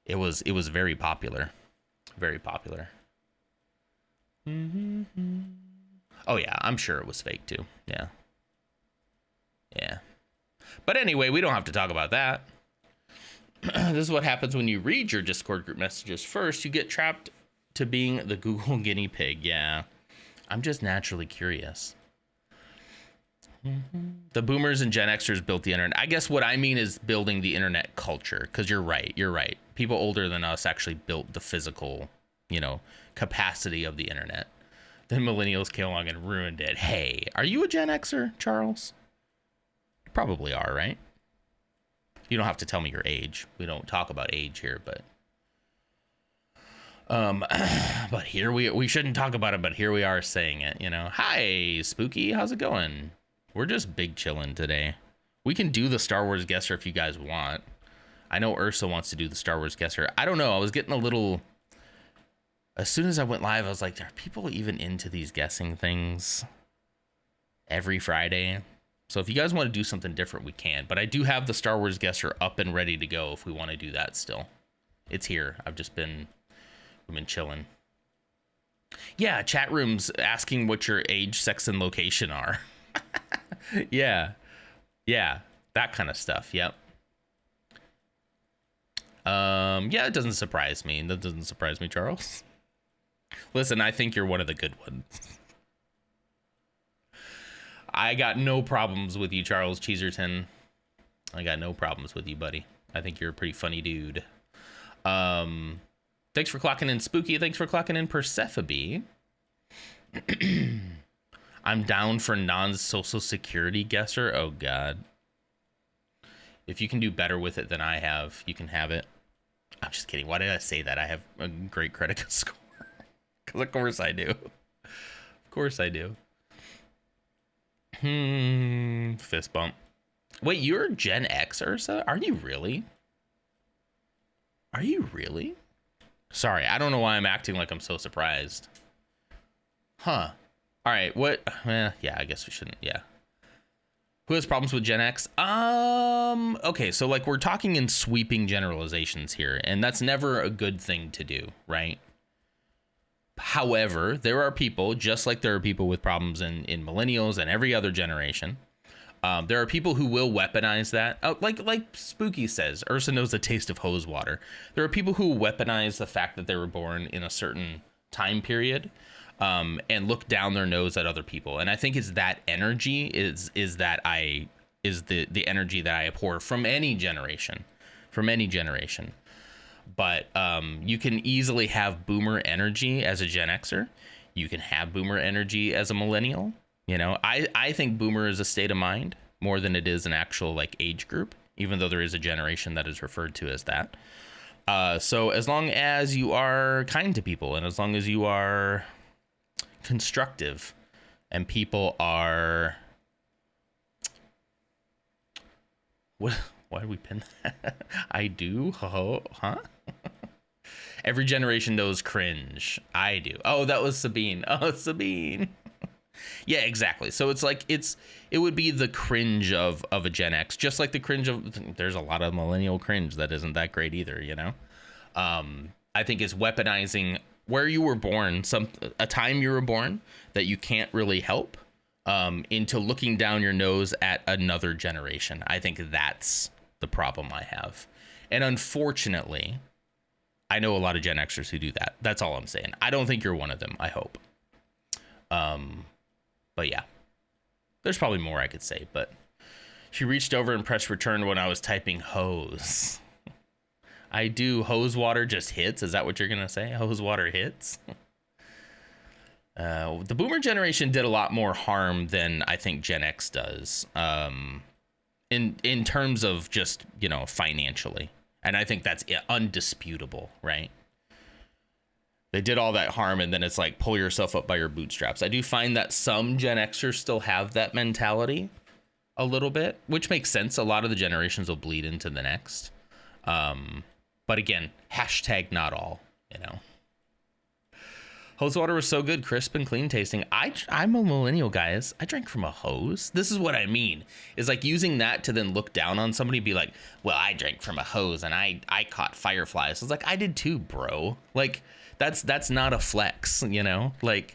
it was very popular, very popular. Oh yeah, I'm sure it was fake too. Yeah. But anyway, we don't have to talk about that. This is what happens when you read your Discord group messages first. You get trapped to being the Google guinea pig. Yeah. I'm just naturally curious. The boomers and Gen Xers built the internet. I guess what I mean is building the internet culture, because you're right. People older than us actually built the physical, you know, capacity of the internet. Then millennials came along and ruined it. Hey, are you a Gen Xer, Charles? You probably are, right? You don't have to tell me your age. We don't talk about age here, but here we shouldn't talk about it, but here we are saying it, you know. Hi, Spooky, how's it going? We're just big chilling today. We can do the Star Wars guesser if you guys want. I know Ursa wants to do the Star Wars guesser. I don't know. I was getting a little... As soon as I went live, I was like, are people even into these guessing things every Friday? So if you guys want to do something different, we can. But I do have the Star Wars guesser up and ready to go if we want to do that still. It's here. We've been chilling. Yeah, chat rooms asking what your age, sex, and location are. Yeah, that kind of stuff. Yep. Yeah, it doesn't surprise me. That doesn't surprise me, Charles. Listen, I think you're one of the good ones. I got no problems with you, Charles Cheeserton. I got no problems with you, buddy. I think you're a pretty funny dude. Thanks for clocking in, Spooky. Thanks for clocking in, Persephone. I'm down for non-social security guesser. Oh, God. If you can do better with it than I have, you can have it. I'm just kidding. Why did I say that? I have a great credit score. Because of course I do. Of course I do. Fist bump. Wait, you're Gen X, Ursa? Are you really? Are you really? Sorry, I don't know why I'm acting like I'm so surprised. Huh. All right, what? Yeah, I guess we shouldn't. Yeah. Who has problems with Gen X? Okay, so like we're talking in sweeping generalizations here, and that's never a good thing to do, right? However, there are people, just like there are people with problems in millennials and every other generation. There are people who will weaponize that. Like Spooky says, Ursa knows the taste of hose water. There are people who weaponize the fact that they were born in a certain time period, and look down their nose at other people. And I think it's that energy is the energy that I abhor from any generation, But you can easily have boomer energy as a Gen Xer. You can have boomer energy as a millennial. You know, I think boomer is a state of mind more than it is an actual like age group, even though there is a generation that is referred to as that. So as long as you are kind to people and as long as you are constructive and people are... What? Why did we pin that? I do? Huh? Every generation knows cringe. I do. Oh, that was Sabine. Oh, Sabine. Yeah, exactly. So it's like it would be the cringe of a Gen X, just like the cringe of... There's a lot of millennial cringe that isn't that great either, you know? I think it's weaponizing where you were born, a time you were born that you can't really help, into looking down your nose at another generation. I think that's the problem I have. And unfortunately, I know a lot of Gen Xers who do that. That's all I'm saying. I don't think you're one of them, I hope. But yeah, there's probably more I could say, but she reached over and pressed return when I was typing hose. I do. Hose water just hits. Is that what you're going to say? Hose water hits. The boomer generation did a lot more harm than I think Gen X does. In terms of just, you know, financially. And I think that's undisputable, right? They did all that harm, and then it's like, pull yourself up by your bootstraps. I do find that some Gen Xers still have that mentality a little bit, which makes sense. A lot of the generations will bleed into the next. But again, hashtag not all, you know. Hose water was so good, crisp and clean tasting. I'm a millennial, guys. I drank from a hose. This is what I mean. Is like using that to then look down on somebody, be like, well, I drank from a hose and I caught fireflies. It's like, I did too, bro. Like, that's not a flex, you know? Like,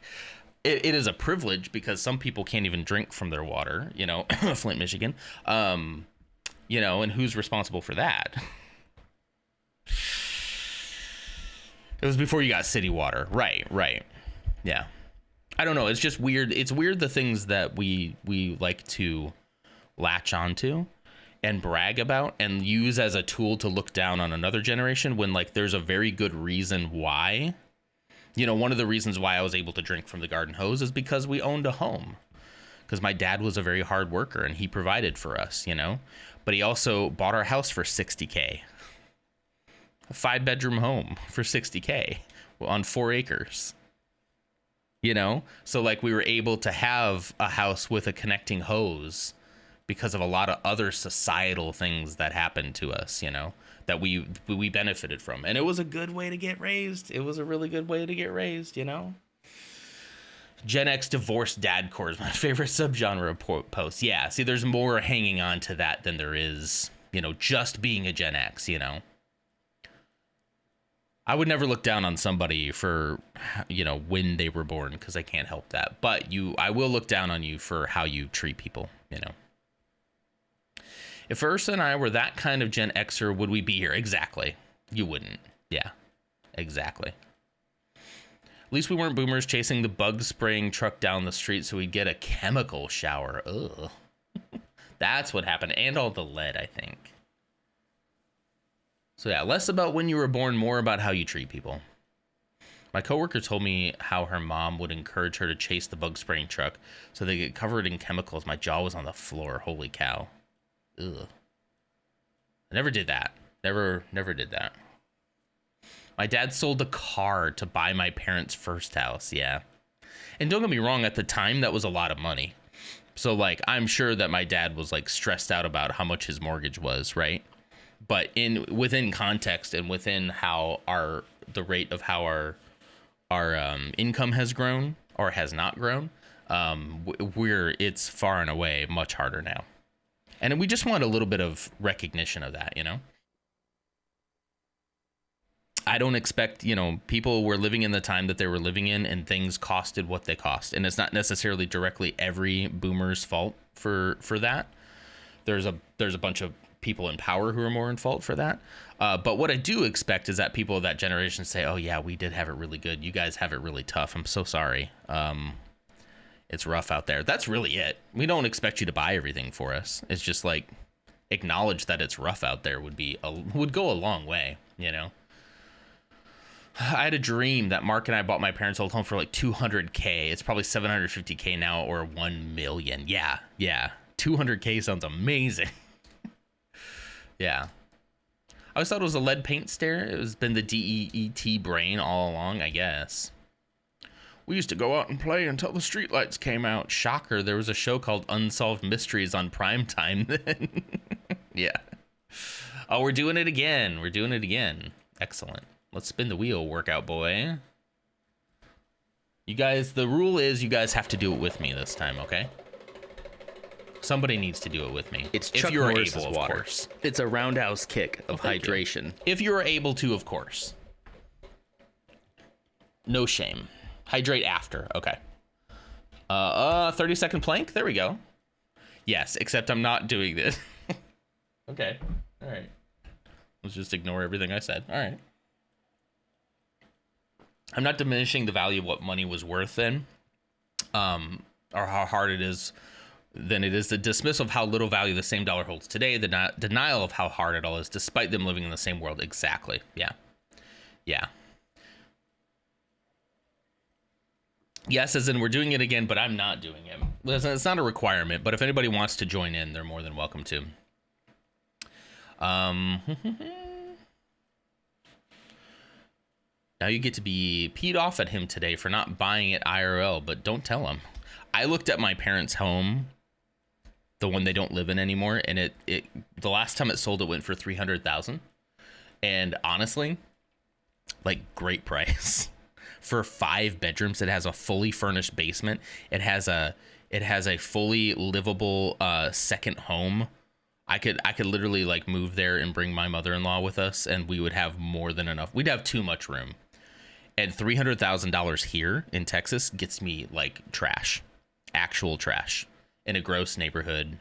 it is a privilege because some people can't even drink from their water, you know, Flint, Michigan. You know, and who's responsible for that? It was before you got city water. Right. Yeah. I don't know. It's just weird. It's weird the things that we like to latch onto and brag about and use as a tool to look down on another generation when like there's a very good reason why. You know, one of the reasons why I was able to drink from the garden hose is because we owned a home. Because my dad was a very hard worker and he provided for us, you know. But he also bought our house for $60K. A 5-bedroom home for $60K on 4 acres, you know? So like we were able to have a house with a connecting hose because of a lot of other societal things that happened to us, that we benefited from. And it was a good way to get raised. It was a really good way to get raised, Gen X divorced dadcore is my favorite subgenre post. Yeah, see, there's more hanging on to that than there is, just being a Gen X, I would never look down on somebody for, when they were born, because I can't help that. But I will look down on you for how you treat people, If Ursa and I were that kind of Gen Xer, would we be here? Exactly. You wouldn't. Yeah, exactly. At least we weren't boomers chasing the bug spraying truck down the street so we'd get a chemical shower. Ugh. That's what happened. And all the lead, I think. So yeah, less about when you were born, more about how you treat people. My coworker told me how her mom would encourage her to chase the bug spraying truck so they get covered in chemicals. My jaw was on the floor. Holy cow. Ugh. I never did that. Never did that. My dad sold a car to buy my parents' first house. Yeah. And don't get me wrong, at the time, that was a lot of money. So, like, I'm sure that my dad was, like, stressed out about how much his mortgage was, right? But within context and within how the rate of how our income has grown or has not grown, it's far and away much harder now. And we just want a little bit of recognition of that, I don't expect, people were living in the time that they were living in and things costed what they cost. And it's not necessarily directly every boomer's fault for that. There's a bunch of people in power who are more in fault for that. But what I do expect is that people of that generation say, oh, yeah, we did have it really good. You guys have it really tough. I'm so sorry. It's rough out there. That's really it. We don't expect you to buy everything for us. It's just like acknowledge that it's rough out there would go a long way, I had a dream that Mark and I bought my parents' old home for like $200K. It's probably $750K now or $1 million. Yeah. 200K sounds amazing. Yeah. I always thought it was a lead paint stare. It was been the DEET brain all along, I guess. We used to go out and play until the streetlights came out. Shocker, there was a show called Unsolved Mysteries on primetime then. Yeah. Oh, we're doing it again. Excellent. Let's spin the wheel, workout boy. You guys, the rule is you guys have to do it with me this time, okay? Somebody needs to do it with me. It's Chuck Norris's water. Of course. It's a roundhouse kick of hydration. If you're able to, of course. No shame. Hydrate after. Okay. 30-second plank. There we go. Yes, except I'm not doing this. Okay. All right. Let's just ignore everything I said. All right. I'm not diminishing the value of what money was worth then, or how hard it is than it is the dismissal of how little value the same dollar holds today, the denial of how hard it all is, despite them living in the same world. Exactly. Yeah. Yes, as in we're doing it again, but I'm not doing it. It's not a requirement, but if anybody wants to join in, they're more than welcome to. Now you get to be peed off at him today for not buying it IRL, but don't tell him. I looked at my parents' home, the one they don't live in anymore, and it the last time it sold, it went for $300,000. And honestly, like, great price. For 5 bedrooms, it has a fully furnished basement. It has a fully livable second home. I could literally like move there and bring my mother-in-law with us, and we would have more than enough. We'd have too much room. And $300,000 here in Texas gets me like trash, actual trash, in a gross neighborhood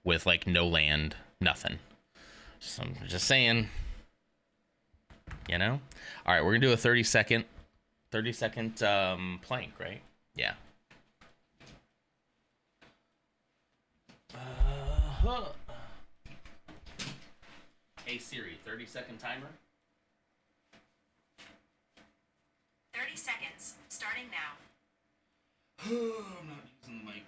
with like no land, nothing. So I'm just saying, All right, we're gonna do a 30-second plank, right? Yeah. Hey Siri, 30-second timer. 30 seconds, starting now. I'm not using the mic.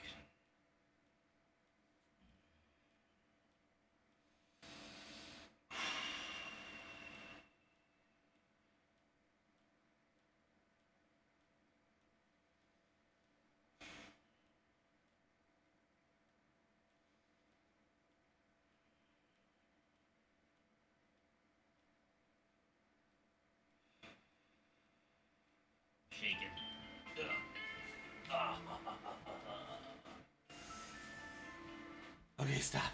Okay, stop.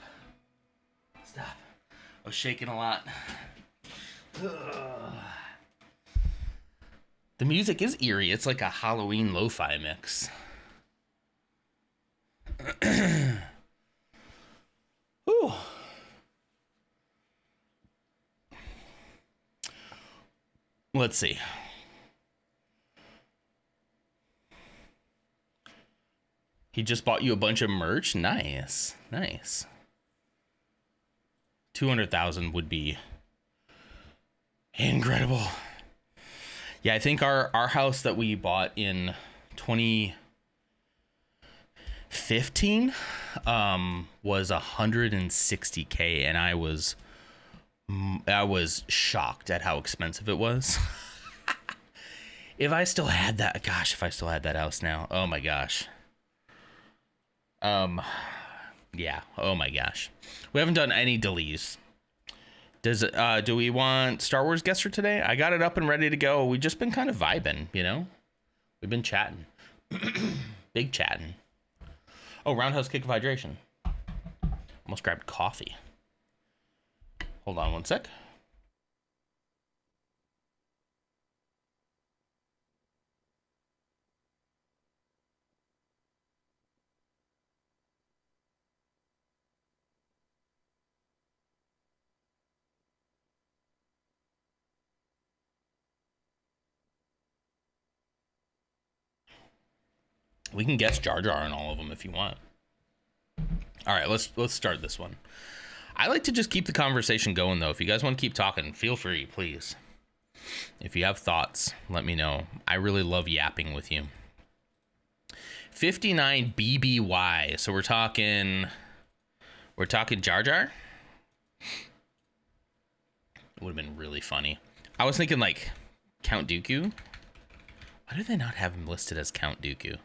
Stop. I was shaking a lot. Ugh. The music is eerie. It's like a Halloween lo-fi mix. Whew. Let's see. He just bought you a bunch of merch? Nice. Nice. 200,000 would be incredible. Yeah, I think our house that we bought in 2015 was 160K, and I was shocked at how expensive it was. If I still had that, gosh, if I still had that house now, oh my gosh. Yeah, oh my gosh. We haven't done any deletes. Do we want Star Wars guests for today? I got it up and ready to go. We've just been kind of vibing, you know? We've been chatting. Big chatting. Oh, roundhouse kick of hydration. Almost grabbed coffee. Hold on one sec. We can guess Jar Jar on all of them if you want. All right, let's start this one. I like to just keep the conversation going, though. If you guys want to keep talking, feel free, please. If you have thoughts, let me know. I really love yapping with you. 59 BBY. So we're talking Jar Jar. It would have been really funny. I was thinking like Count Dooku. Why do they not have him listed as Count Dooku?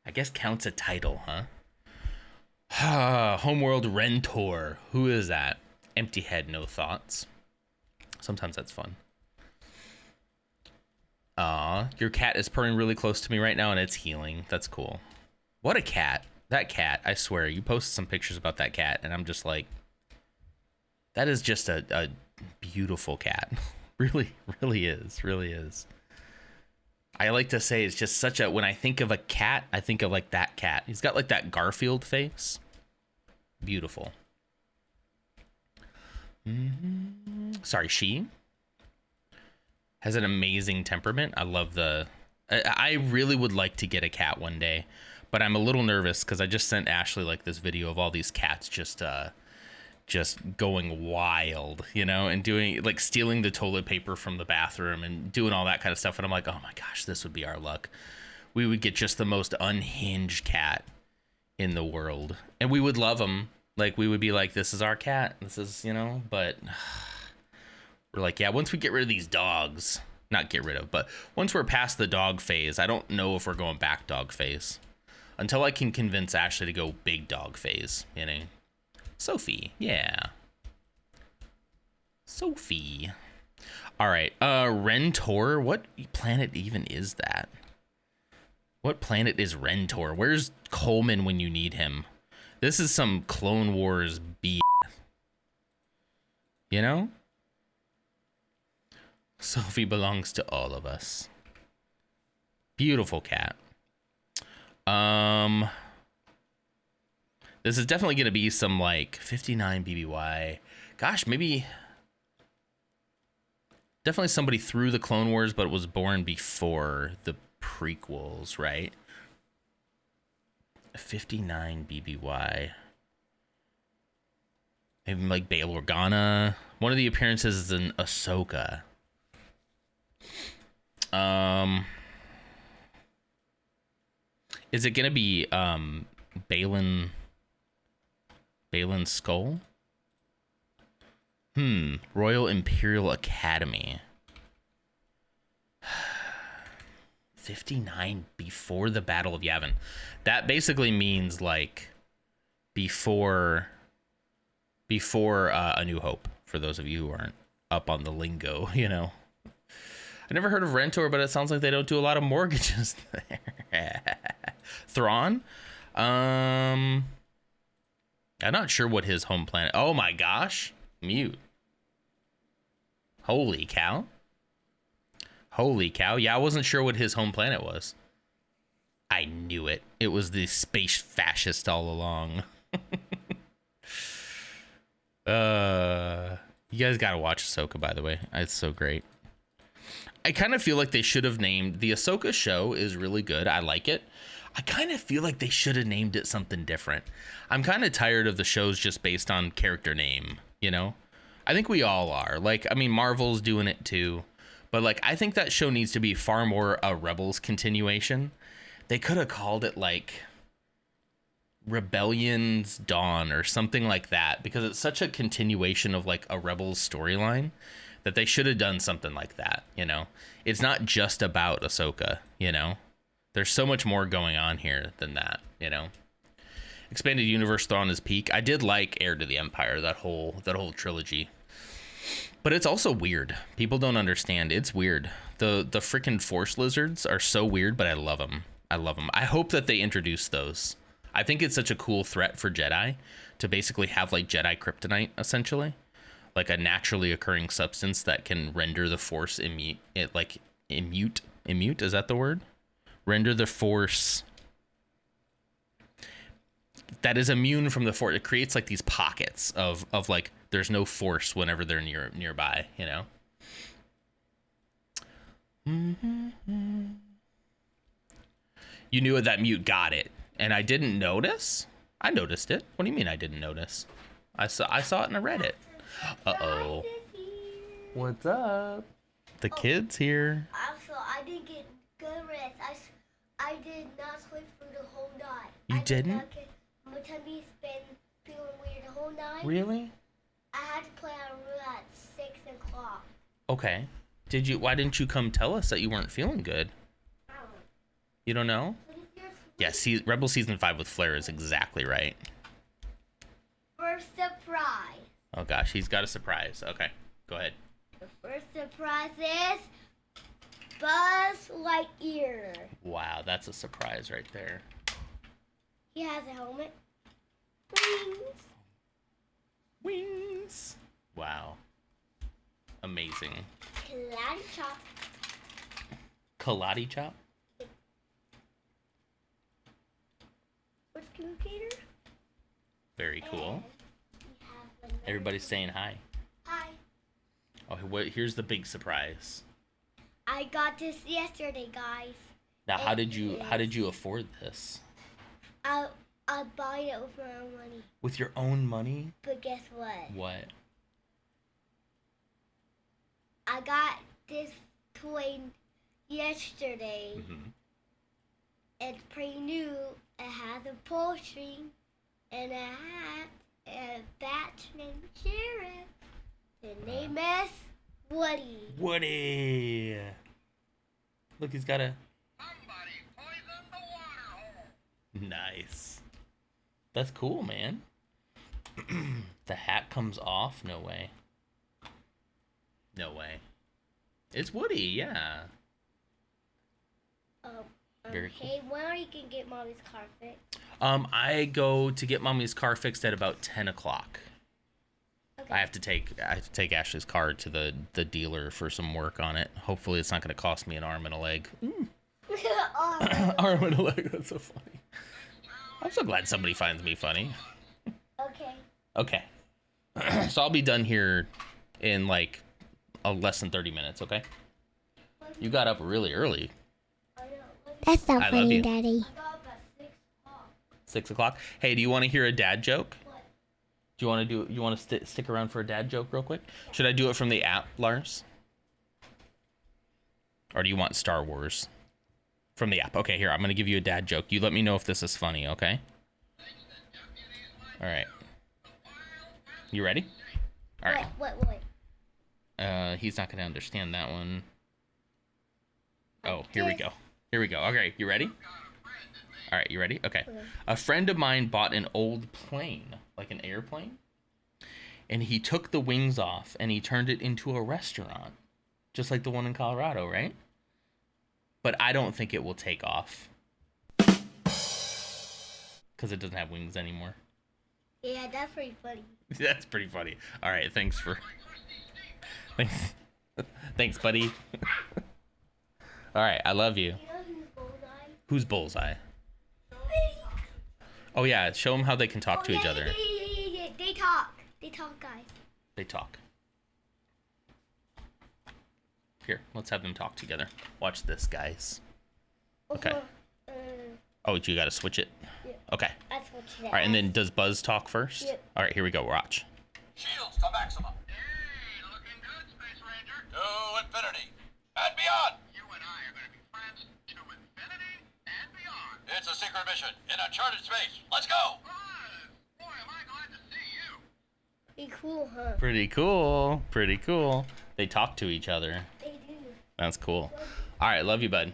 I guess Count's a title, huh? Homeworld Rentor. Who is that? Empty head, no thoughts. Sometimes that's fun. Your cat is purring really close to me right now and it's healing. That's cool. What a cat. That cat, I swear, you posted some pictures about that cat and I'm just like, that is just a beautiful cat. Really, really is. Really is. I like to say it's just such a, when I think of a cat, I think of like that cat. He's got like that Garfield face. Beautiful. Sorry, she has an amazing temperament. I love I really would like to get a cat one day, but I'm a little nervous because I just sent Ashley like this video of all these cats just going wild, you know, and doing like stealing the toilet paper from the bathroom and doing all that kind of stuff. And I'm like, oh my gosh, this would be our luck. We would get just the most unhinged cat in the world and we would love them. Like we would be like, this is our cat. This is, you know, but we're like, yeah, once we get rid of these dogs, not get rid of, but once we're past the dog phase, I don't know if we're going back dog phase until I can convince Ashley to go big dog phase, you know. Sophie, yeah. Sophie. All right, Rentor. What planet even is that? What planet is Rentor? Where's Coleman when you need him? This is some Clone Wars BS. You know? Sophie belongs to all of us. Beautiful cat. This is definitely going to be some like 59 BBY. Gosh, maybe definitely somebody through the Clone Wars, but was born before the prequels, right? 59 BBY. Maybe like Bail Organa. One of the appearances is in Ahsoka. Is it going to be Balin Skull? Royal Imperial Academy. 59 before the Battle of Yavin. That basically means like before A New Hope, for those of you who aren't up on the lingo, you know. I never heard of Rentor, but it sounds like they don't do a lot of mortgages there. Thrawn? I I'm not sure what his home planet. Oh my gosh. Mute. Holy cow. Holy cow. Yeah, I wasn't sure what his home planet was. I knew it. It was the space fascist all along. You guys gotta watch Ahsoka, by the way. It's so great. I kind of feel like they should have named the Ahsoka show is really good. I like it. I kind of feel like they should have named it something different. I'm kind of tired of the shows just based on character name, you know? I think we all are. Like, I mean, Marvel's doing it too. But like, I think that show needs to be far more a Rebels continuation. They could have called it like Rebellion's Dawn or something like that, because it's such a continuation of like a Rebels storyline that they should have done something like that, you know? It's not just about Ahsoka, you know? There's so much more going on here than that, you know? Expanded Universe Thrawn is peak. I did like Heir to the Empire, that whole trilogy. But it's also weird. People don't understand. It's weird. The freaking Force lizards are so weird, but I love them. I love them. I hope that they introduce those. I think it's such a cool threat for Jedi to basically have like Jedi kryptonite, essentially. Like a naturally occurring substance that can render the Force immute. Immute? Is that the word? Render the Force that is immune from the Force. It creates like these pockets of like there's no Force whenever they're nearby, you know? You knew that mute got it, and I didn't notice. I noticed it. What do you mean I didn't notice? I saw it in a Reddit. Uh-oh. What's up? The kid's here. Also, I didn't get good rest. I did not sleep for the whole night. You didn't? My tummy's been feeling weird the whole night. Really? I had to play on roulette at 6 o'clock. Okay. Why didn't you come tell us that you weren't feeling good? You don't know? Yeah, Rebel Season 5 with Flair is exactly right. First surprise. Oh gosh, he's got a surprise. Okay, go ahead. The first surprise is Buzz Lightyear. Wow, that's a surprise right there. He has a helmet. Wings. Wow. Amazing. Karate chop. Kalati chop? What's communicator? Very cool. Everybody's saying hi. Hi. Oh, here's the big surprise. I got this yesterday, guys. Now, how did you afford this? I bought it with my own money. With your own money? But guess what? What? I got this toy yesterday. Mm-hmm. It's pretty new. It has a pull string and a hat and a bat named Sheriff. The name is Woody. Woody! Look, he's got a... Somebody poisoned the water hole. Nice. That's cool, man. The hat comes off? No way. No way. It's Woody, yeah. Very cool. Hey, when you can get Mommy's car fixed? I go to get Mommy's car fixed at about 10 o'clock. Okay. I have to take Ashley's car to the dealer for some work on it. Hopefully it's not going to cost me an arm and a leg. Arm and a leg, that's so funny. I'm so glad somebody finds me funny. Okay. Okay. So I'll be done here in like less than 30 minutes, okay? You got up really early. That's not funny, Daddy. 6 o'clock. Hey, do you want to hear a dad joke? Do you want to stick around for a dad joke real quick? Should I do it from the app, Lars? Or do you want Star Wars? From the app. Okay, here, I'm going to give you a dad joke. You let me know if this is funny, okay? All right. You ready? All right. Wait. He's not going to understand that one. Oh, here we go. Here we go. Okay, you ready? All right, you ready? Okay. A friend of mine bought an old plane, like an airplane, and he took the wings off and he turned it into a restaurant, just like the one in Colorado, right? But I don't think it will take off because it doesn't have wings anymore. Yeah, that's pretty funny. That's pretty funny. All right, thanks for... Thanks, thanks buddy. All right, I love you. You know who's Bullseye? Who's Bullseye? Oh yeah, show them how they can talk to each other. Yeah. They talk. They talk, guys. They talk. Here, let's have them talk together. Watch this, guys. Okay. Oh, you gotta switch it? Yeah. Okay. That's what you All right, and then does Buzz talk first? Yep. All right, here we go. Watch. Shields to maximum. Hey, looking good, Space Ranger. To infinity and beyond. You and I are going to be friends to infinity and beyond. It's a secret mission in uncharted space. Let's go. Buzz! Boy, am I glad to see you. Pretty cool, huh? Pretty cool. Pretty cool. They talk to each other. They do. That's cool. All right, love you, bud.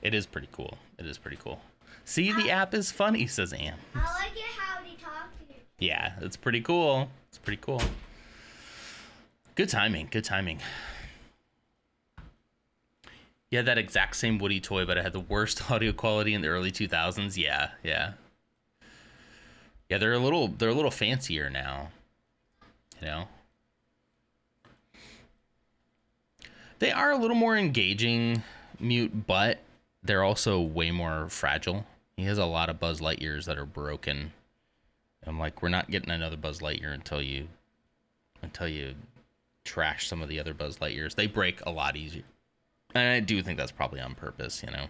It is pretty cool. It is pretty cool. See, the app is funny, says Am. I like it how they talk to you. Yeah, it's pretty cool. It's pretty cool. Good timing. Good timing. Yeah, that exact same Woody toy, but it had the worst audio quality in the early 2000s. Yeah. Yeah, they're a little fancier now. You know? They are a little more engaging, Mute, but they're also way more fragile. He has a lot of Buzz Lightyears that are broken. I'm like, we're not getting another Buzz Lightyear until you trash some of the other Buzz Lightyears. They break a lot easier. And I do think that's probably on purpose, you know.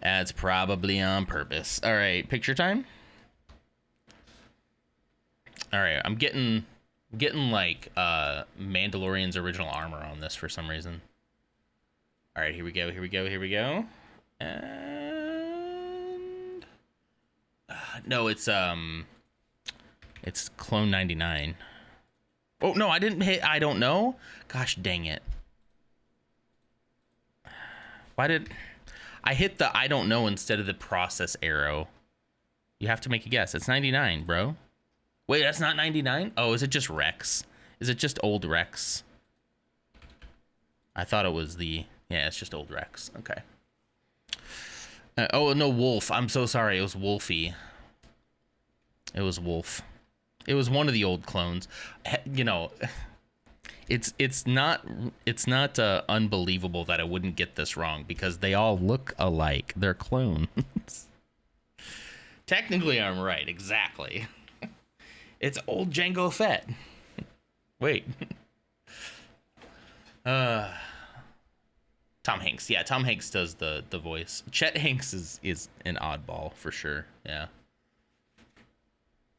That's probably on purpose. All right, picture time. All right, I'm getting like Mandalorian's original armor on this for some reason. All right, here we go. And no, it's Clone 99. Oh no, I didn't hit. I don't know. Gosh dang it! Why did I hit the I don't know instead of the process arrow? You have to make a guess. It's 99, bro. Wait, that's not 99? Oh, is it just Rex? Is it just old Rex? I thought it was the... Yeah, it's just old Rex. Okay. Oh, no, Wolf. I'm so sorry. It was Wolfie. It was Wolf. It was one of the old clones. You know, it's not unbelievable that I wouldn't get this wrong because they all look alike. They're clones. Technically, I'm right. Exactly. It's old Jango Fett. Wait. Tom Hanks. Yeah, Tom Hanks does the voice. Chet Hanks is an oddball for sure. Yeah.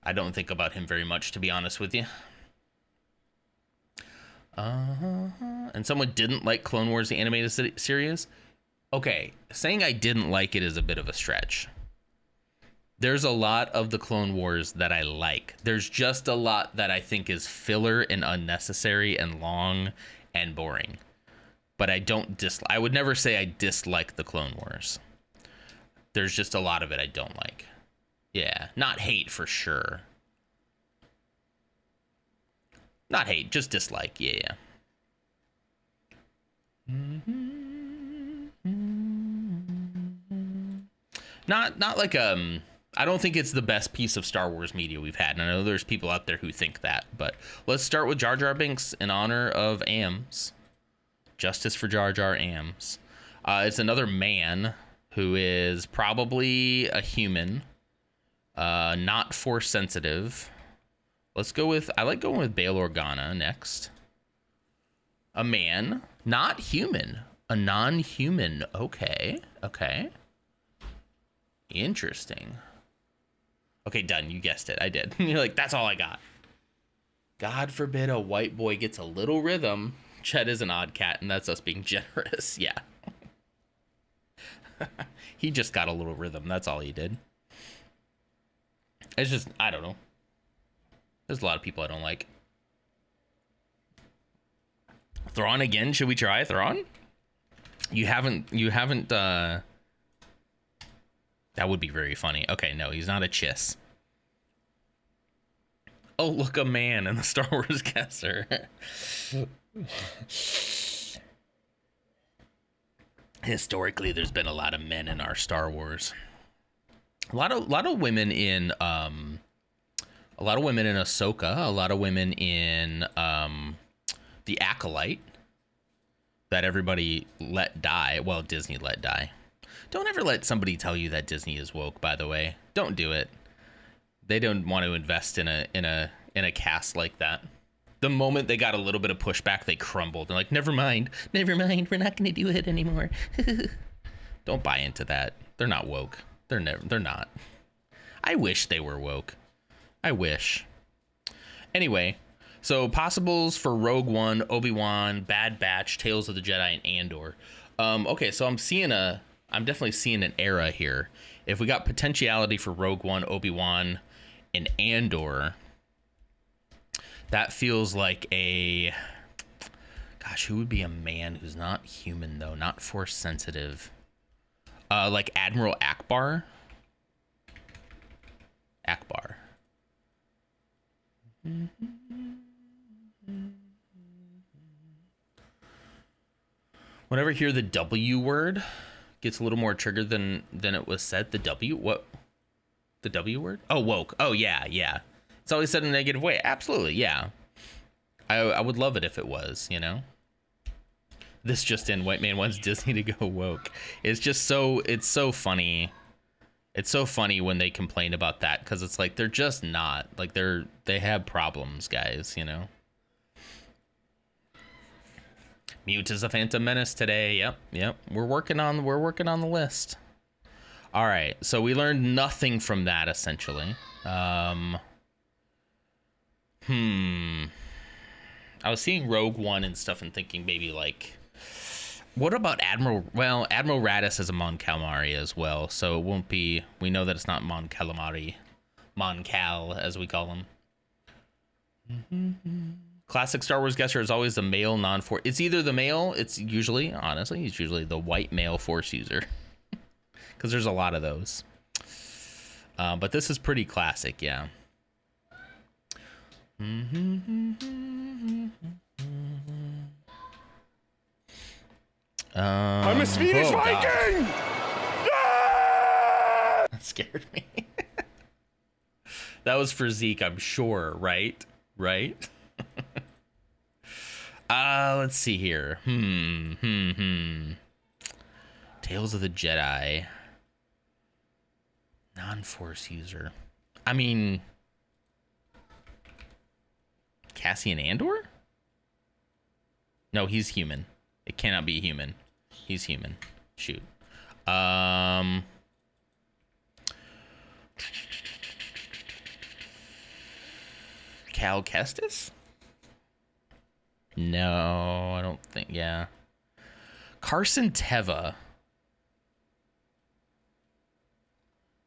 I don't think about him very much, to be honest with you. And someone didn't like Clone Wars, the animated series. Okay, saying I didn't like it is a bit of a stretch. There's a lot of the Clone Wars that I like. There's just a lot that I think is filler and unnecessary and long and boring. But I would never say I dislike the Clone Wars. There's just a lot of it I don't like. Yeah, not hate for sure. Not hate, just dislike. Yeah. Not like I don't think it's the best piece of Star Wars media we've had. And I know there's people out there who think that, but let's start with Jar Jar Binks in honor of Ams. Justice for Jar Jar Ams. It's another man who is probably a human, not force sensitive. Let's go with, I like going with Bail Organa next. A man, not human, a non-human. Okay. Interesting. Okay, done. You guessed it. I did. You're like, that's all I got. God forbid a white boy gets a little rhythm. Chet is an odd cat, and that's us being generous. Yeah. He just got a little rhythm. That's all he did. It's just, I don't know. There's a lot of people I don't like. Thrawn again? Should we try Thrawn? You haven't, that would be very funny. Okay, no, he's not a chiss. Oh, look, a man in the Star Wars guesser. Historically, there's been a lot of men in our Star Wars. A lot of women in Ahsoka, a lot of women in The Acolyte that everybody let die. Well, Disney let die. Don't ever let somebody tell you that Disney is woke, by the way. Don't do it. They don't want to invest in a cast like that. The moment they got a little bit of pushback, they crumbled. They're like, never mind, we're not going to do it anymore. Don't buy into that. They're not woke. They're not. I wish they were woke. I wish. Anyway, so possibles for Rogue One, Obi-Wan, Bad Batch, Tales of the Jedi, and Andor. Okay, so I'm definitely seeing an era here. If we got potentiality for Rogue One, Obi-Wan, and Andor, that feels like a... Gosh, who would be a man who's not human, though? Not force sensitive. Like Admiral Akbar. Whenever I hear the W word, gets a little more triggered than it was said. The W? What? The W word? Oh, woke. Oh, yeah. It's always said in a negative way. Absolutely, yeah. I would love it if it was, you know? This just in, white man wants Disney to go woke. It's so funny. It's so funny when they complain about that, because it's like they're just not. Like they have problems, guys, you know? Mute is a Phantom Menace today. Yep. We're working on the list. All right, so we learned nothing from that essentially. I was seeing Rogue One and stuff and thinking maybe like, what about Admiral? Well, Admiral Raddus is a Mon Calamari as well, so it won't be. We know that it's not Mon Calamari, Mon Cal as we call him. Classic Star Wars guesser is always the male non-force. It's either the male. It's usually the white male force user, because there's a lot of those. But this is pretty classic, yeah. I'm a Swedish Viking! That scared me. That was for Zeke, I'm sure, right? Let's see here. Tales of the Jedi. Non-force user. I mean, Cassian Andor? No, he's human. It cannot be human. He's human. Shoot. Cal Kestis? No, I don't think. Yeah. Carson Teva.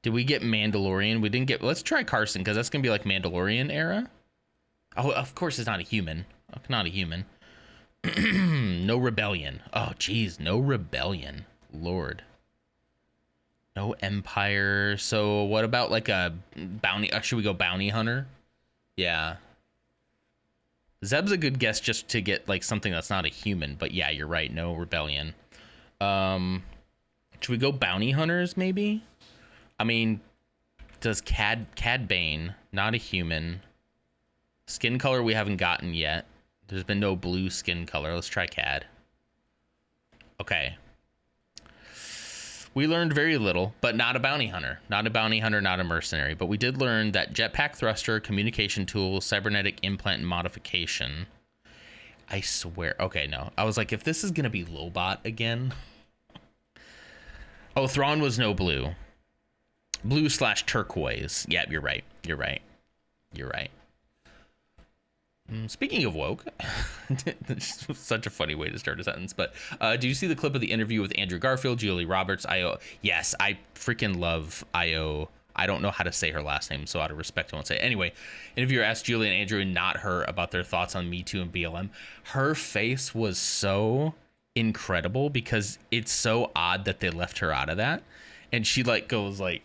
Did we get Mandalorian? We didn't get. Let's try Carson, because that's gonna be like Mandalorian era. Oh, of course it's not a human. Not a human. No rebellion. Oh, geez, no rebellion. Lord. No empire. So what about like a bounty? Should we go bounty hunter? Yeah. Zeb's a good guess just to get like something that's not a human. But yeah, you're right. No rebellion. Should we go bounty hunters maybe? I mean, does Cad Bane, not a human. Skin color we haven't gotten yet. There's been no blue skin color. Let's try Cad. Okay. We learned very little, but not a bounty hunter. Not a bounty hunter, not a mercenary. But we did learn that jetpack thruster, communication tool, cybernetic implant and modification. I swear. Okay, no. I was like, if this is going to be Lobot again. Oh, Thrawn was no blue. Blue/turquoise. Yeah, you're right. Speaking of woke, such a funny way to start a sentence, but do you see the clip of the interview with Andrew Garfield, Julie Roberts, Io? Yes, I freaking love Io. I don't know how to say her last name, so out of respect, I won't say it. Anyway, interviewer asked Julie and Andrew, and not her, about their thoughts on Me Too and BLM. Her face was so incredible because it's so odd that they left her out of that. And she like goes like,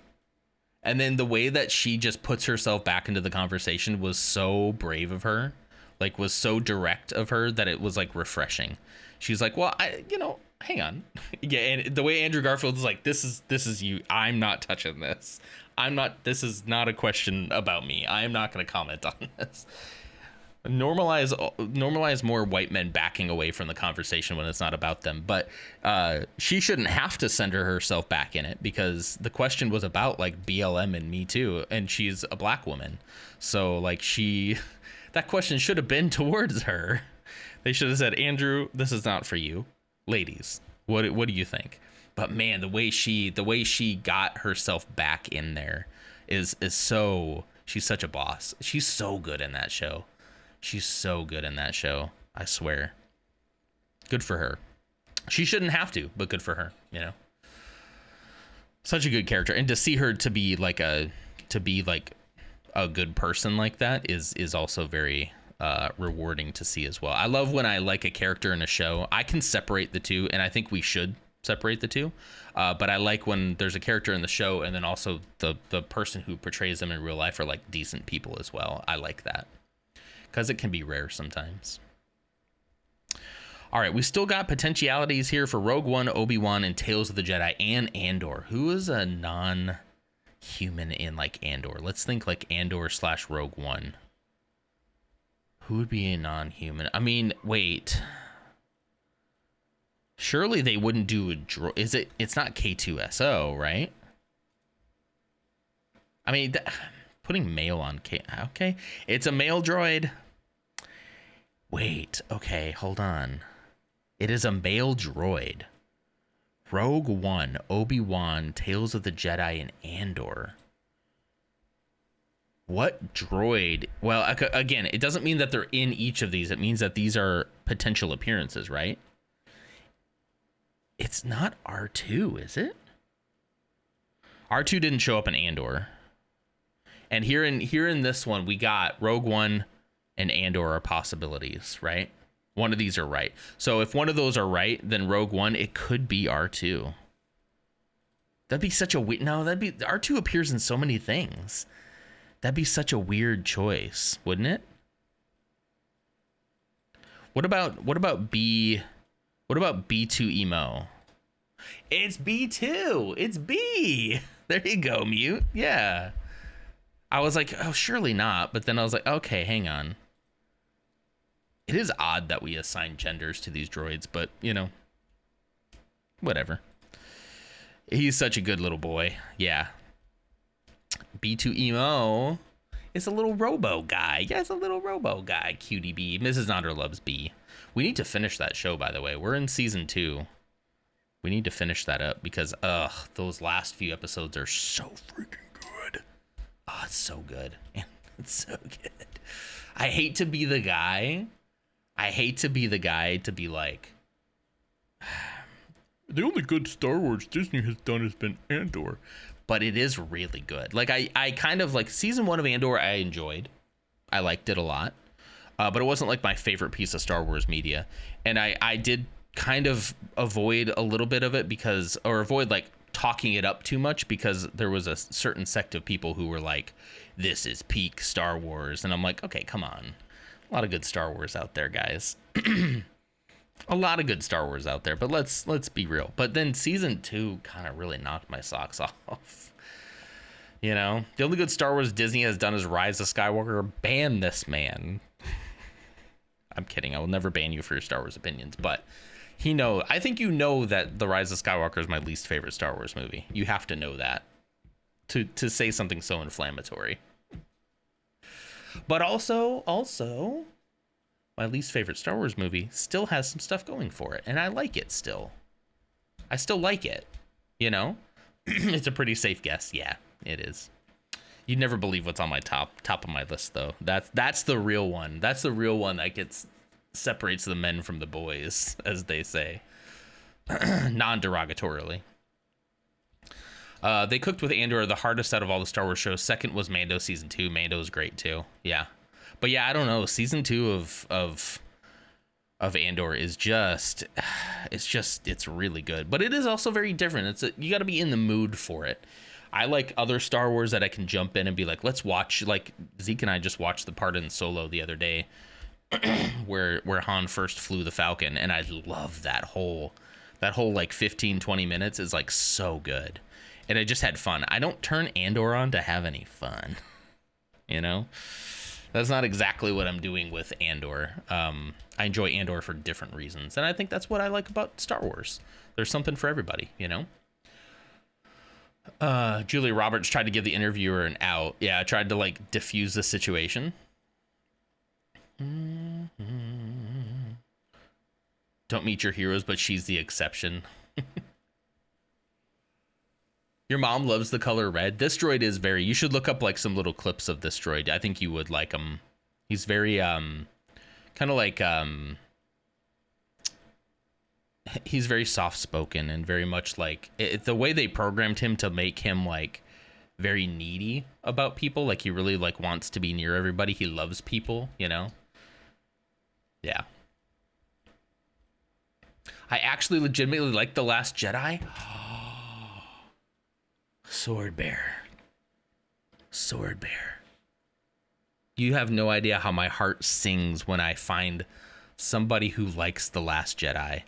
and then the way that she just puts herself back into the conversation was so brave of her. Like, was so direct of her that it was like refreshing. She's like, well, hang on. Yeah, and the way Andrew Garfield is like, this is you. I'm not touching this. This is not a question about me. I am not going to comment on this. Normalize more white men backing away from the conversation when it's not about them. But she shouldn't have to center herself back in it, because the question was about like BLM and Me Too, and she's a black woman. So like that question should have been towards her. They should have said, Andrew, this is not for you. Ladies, what do you think? But man, the way she got herself back in there is so, she's such a boss. She's so good in that show. She's so good in that show. I swear. Good for her. She shouldn't have to, but good for her, you know. Such a good character, and to see her to be like a good person like that is also very rewarding to see as well. I love when I like a character in a show. I can separate the two, and I think we should separate the two. But I like when there's a character in the show and then also the person who portrays them in real life are like decent people as well. I like that, because it can be rare sometimes. All right, we still got potentialities here for Rogue One, Obi-Wan, and Tales of the Jedi, and Andor. Who is a non-human in like Andor? Let's think like Andor / Rogue One. Who would be a non-human? I mean, wait. Surely they wouldn't do a droid. It's not K2SO, right? I mean, putting male on K. Okay, it's a male droid. Wait, okay, hold on. It is a male droid. Rogue One, Obi-Wan, Tales of the Jedi, and Andor. What droid? Well, again, it doesn't mean that they're in each of these. It means that these are potential appearances, right? It's not R2, is it? R2 didn't show up in Andor. And here in this one, we got Rogue One and Andor are possibilities, right? One of these are right. So if one of those are right, then Rogue One, it could be R2. That'd be such a weird... No, R2 appears in so many things. That'd be such a weird choice, wouldn't it? What about B... What about B2 Emo? It's B2. It's B. There you go, Mute. Yeah. I was like, oh, surely not. But then I was like, okay, hang on. It is odd that we assign genders to these droids, but, you know, whatever. He's such a good little boy. Yeah. B2 Emo is a little robo guy. Yeah, it's a little robo guy. Cutie B. Mrs. Nonder loves B. We need to finish that show, by the way. We're in season 2. We need to finish that up because, those last few episodes are so freaking good. Oh, it's so good. It's so good. I hate to be the guy. To be like, the only good Star Wars Disney has done has been Andor. But it is really good. Like, I kind of like season 1 of Andor, I enjoyed. I liked it a lot. But it wasn't like my favorite piece of Star Wars media. And I did kind of avoid a little bit of it avoid like talking it up too much, because there was a certain sect of people who were like, this is peak Star Wars. And I'm like, okay, come on. A lot of good Star Wars out there, guys. A lot of good Star Wars out there, but let's be real. But then season 2 kind of really knocked my socks off. You know, the only good Star Wars Disney has done is Rise of Skywalker. Ban this man. I'm kidding. I will never ban you for your Star Wars opinions, but I think you know that The Rise of Skywalker is my least favorite Star Wars movie. You have to know that to say something so inflammatory. But also, my least favorite Star Wars movie still has some stuff going for it, and I like it still. I still like it, you know? It's a pretty safe guess. Yeah, it is. You'd never believe what's on my top of my list, though. That's the real one. That's the real one that separates the men from the boys, as they say, non-derogatorily. They cooked with Andor the hardest out of all the Star Wars shows. Second was Mando season 2. Mando was great too. Yeah, but yeah, I don't know. Season 2 of Andor is it's really good, but it is also very different. You got to be in the mood for it. I like other Star Wars that I can jump in and be like, let's watch. Like Zeke and I just watched the part in Solo the other day where Han first flew the Falcon, and I love that whole like 15-20 minutes is like so good. and I just had fun. I don't turn Andor on to have any fun, you know. That's not exactly what I'm doing with Andor. I enjoy Andor for different reasons, and I think that's what I like about Star Wars. There's something for everybody, you know. Julia Roberts tried to give the interviewer an out. Yeah, I tried to like diffuse the situation. Don't meet your heroes, but she's the exception. Your mom loves the color red. This droid is very, you should look up like some little clips of this droid. I think you would like him. He's very kind of like he's very soft spoken and very much like the way they programmed him to make him like very needy about people. Like he really like wants to be near everybody. He loves people, you know? Yeah. I actually legitimately like The Last Jedi. Sword Bear. Sword Bear. You have no idea how my heart sings when I find somebody who likes The Last Jedi.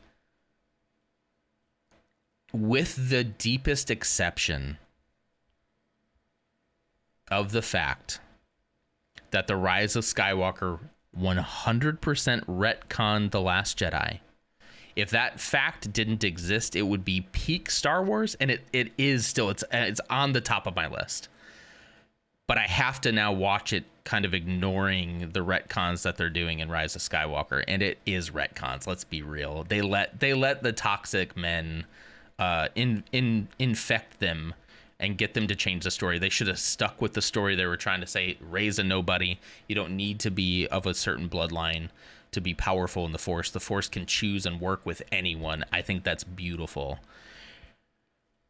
With the deepest exception of the fact that The Rise of Skywalker 100% retconned The Last Jedi. If that fact didn't exist, it would be peak Star Wars, and it is still, it's on the top of my list. But I have to now watch it kind of ignoring the retcons that they're doing in Rise of Skywalker, and it is retcons, let's be real. They let the toxic men infect them and get them to change the story. They should have stuck with the story they were trying to say, raise a nobody. You don't need to be of a certain bloodline to be powerful in the Force. The Force can choose and work with anyone. I think that's beautiful.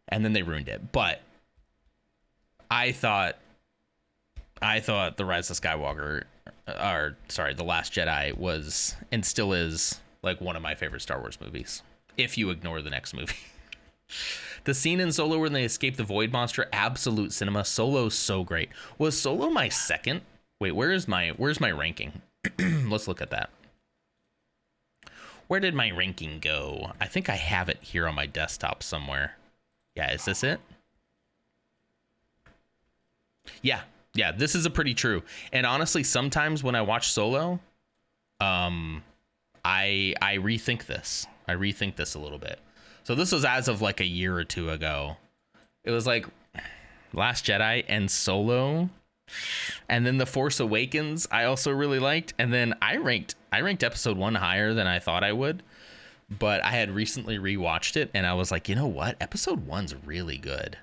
And then they ruined it. But I thought The Rise of Skywalker, or sorry, The Last Jedi was and still is like one of my favorite Star Wars movies, if you ignore the next movie. The scene in Solo when they escape the Void Monster, absolute cinema. Solo's so great. Was Solo my second? Wait, where's my ranking? Let's look at that. Where did my ranking go? I think I have it here on my desktop somewhere. Yeah, is this it? Yeah, this is a pretty true. And honestly, sometimes when I watch Solo, I rethink this. I rethink this a little bit. So this was as of like a year or two ago. It was like Last Jedi and Solo, and then The Force Awakens I also really liked, and then I ranked episode 1 higher than I thought I would, but I had recently rewatched it and I was like, you know what, episode 1's really good.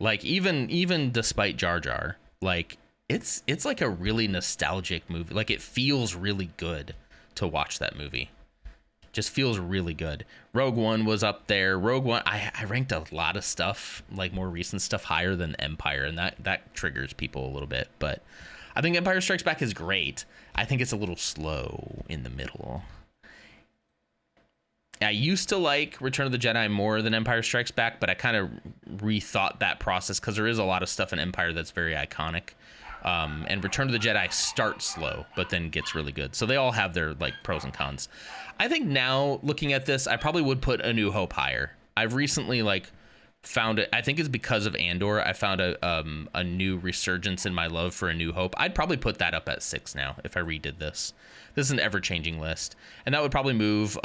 Like even despite Jar Jar, like it's like a really nostalgic movie. Like it feels really good to watch that movie. Just feels really good. Rogue One was up there. Rogue One, I ranked a lot of stuff, like more recent stuff, higher than Empire, and that triggers people a little bit. But I think Empire Strikes Back is great. I think it's a little slow in the middle. I used to like Return of the Jedi more than Empire Strikes Back, but I kind of rethought that process because there is a lot of stuff in Empire that's very iconic. And Return of the Jedi starts slow, but then gets really good. So they all have their like pros and cons. I think now looking at this, I probably would put A New Hope higher. I've recently like found it. I think it's because of Andor. I found a new resurgence in my love for A New Hope. I'd probably put that up at 6 now if I redid this. This is an ever-changing list, and that would probably move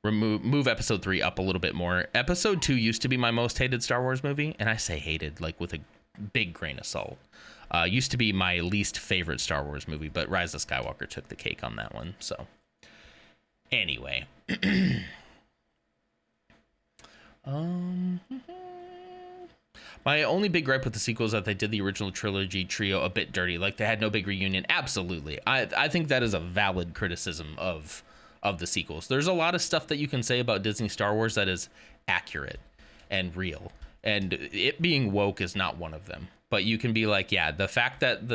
episode 3 up a little bit more. Episode 2 used to be my most hated Star Wars movie, and I say hated like with a big grain of salt. Used to be my least favorite Star Wars movie, but Rise of Skywalker took the cake on that one. So anyway, my only big gripe with the sequel is that they did the original trilogy trio a bit dirty. Like they had no big reunion. Absolutely. I think that is a valid criticism of the sequels. There's a lot of stuff that you can say about Disney Star Wars that is accurate and real, and it being woke is not one of them. But you can be like, yeah, the fact that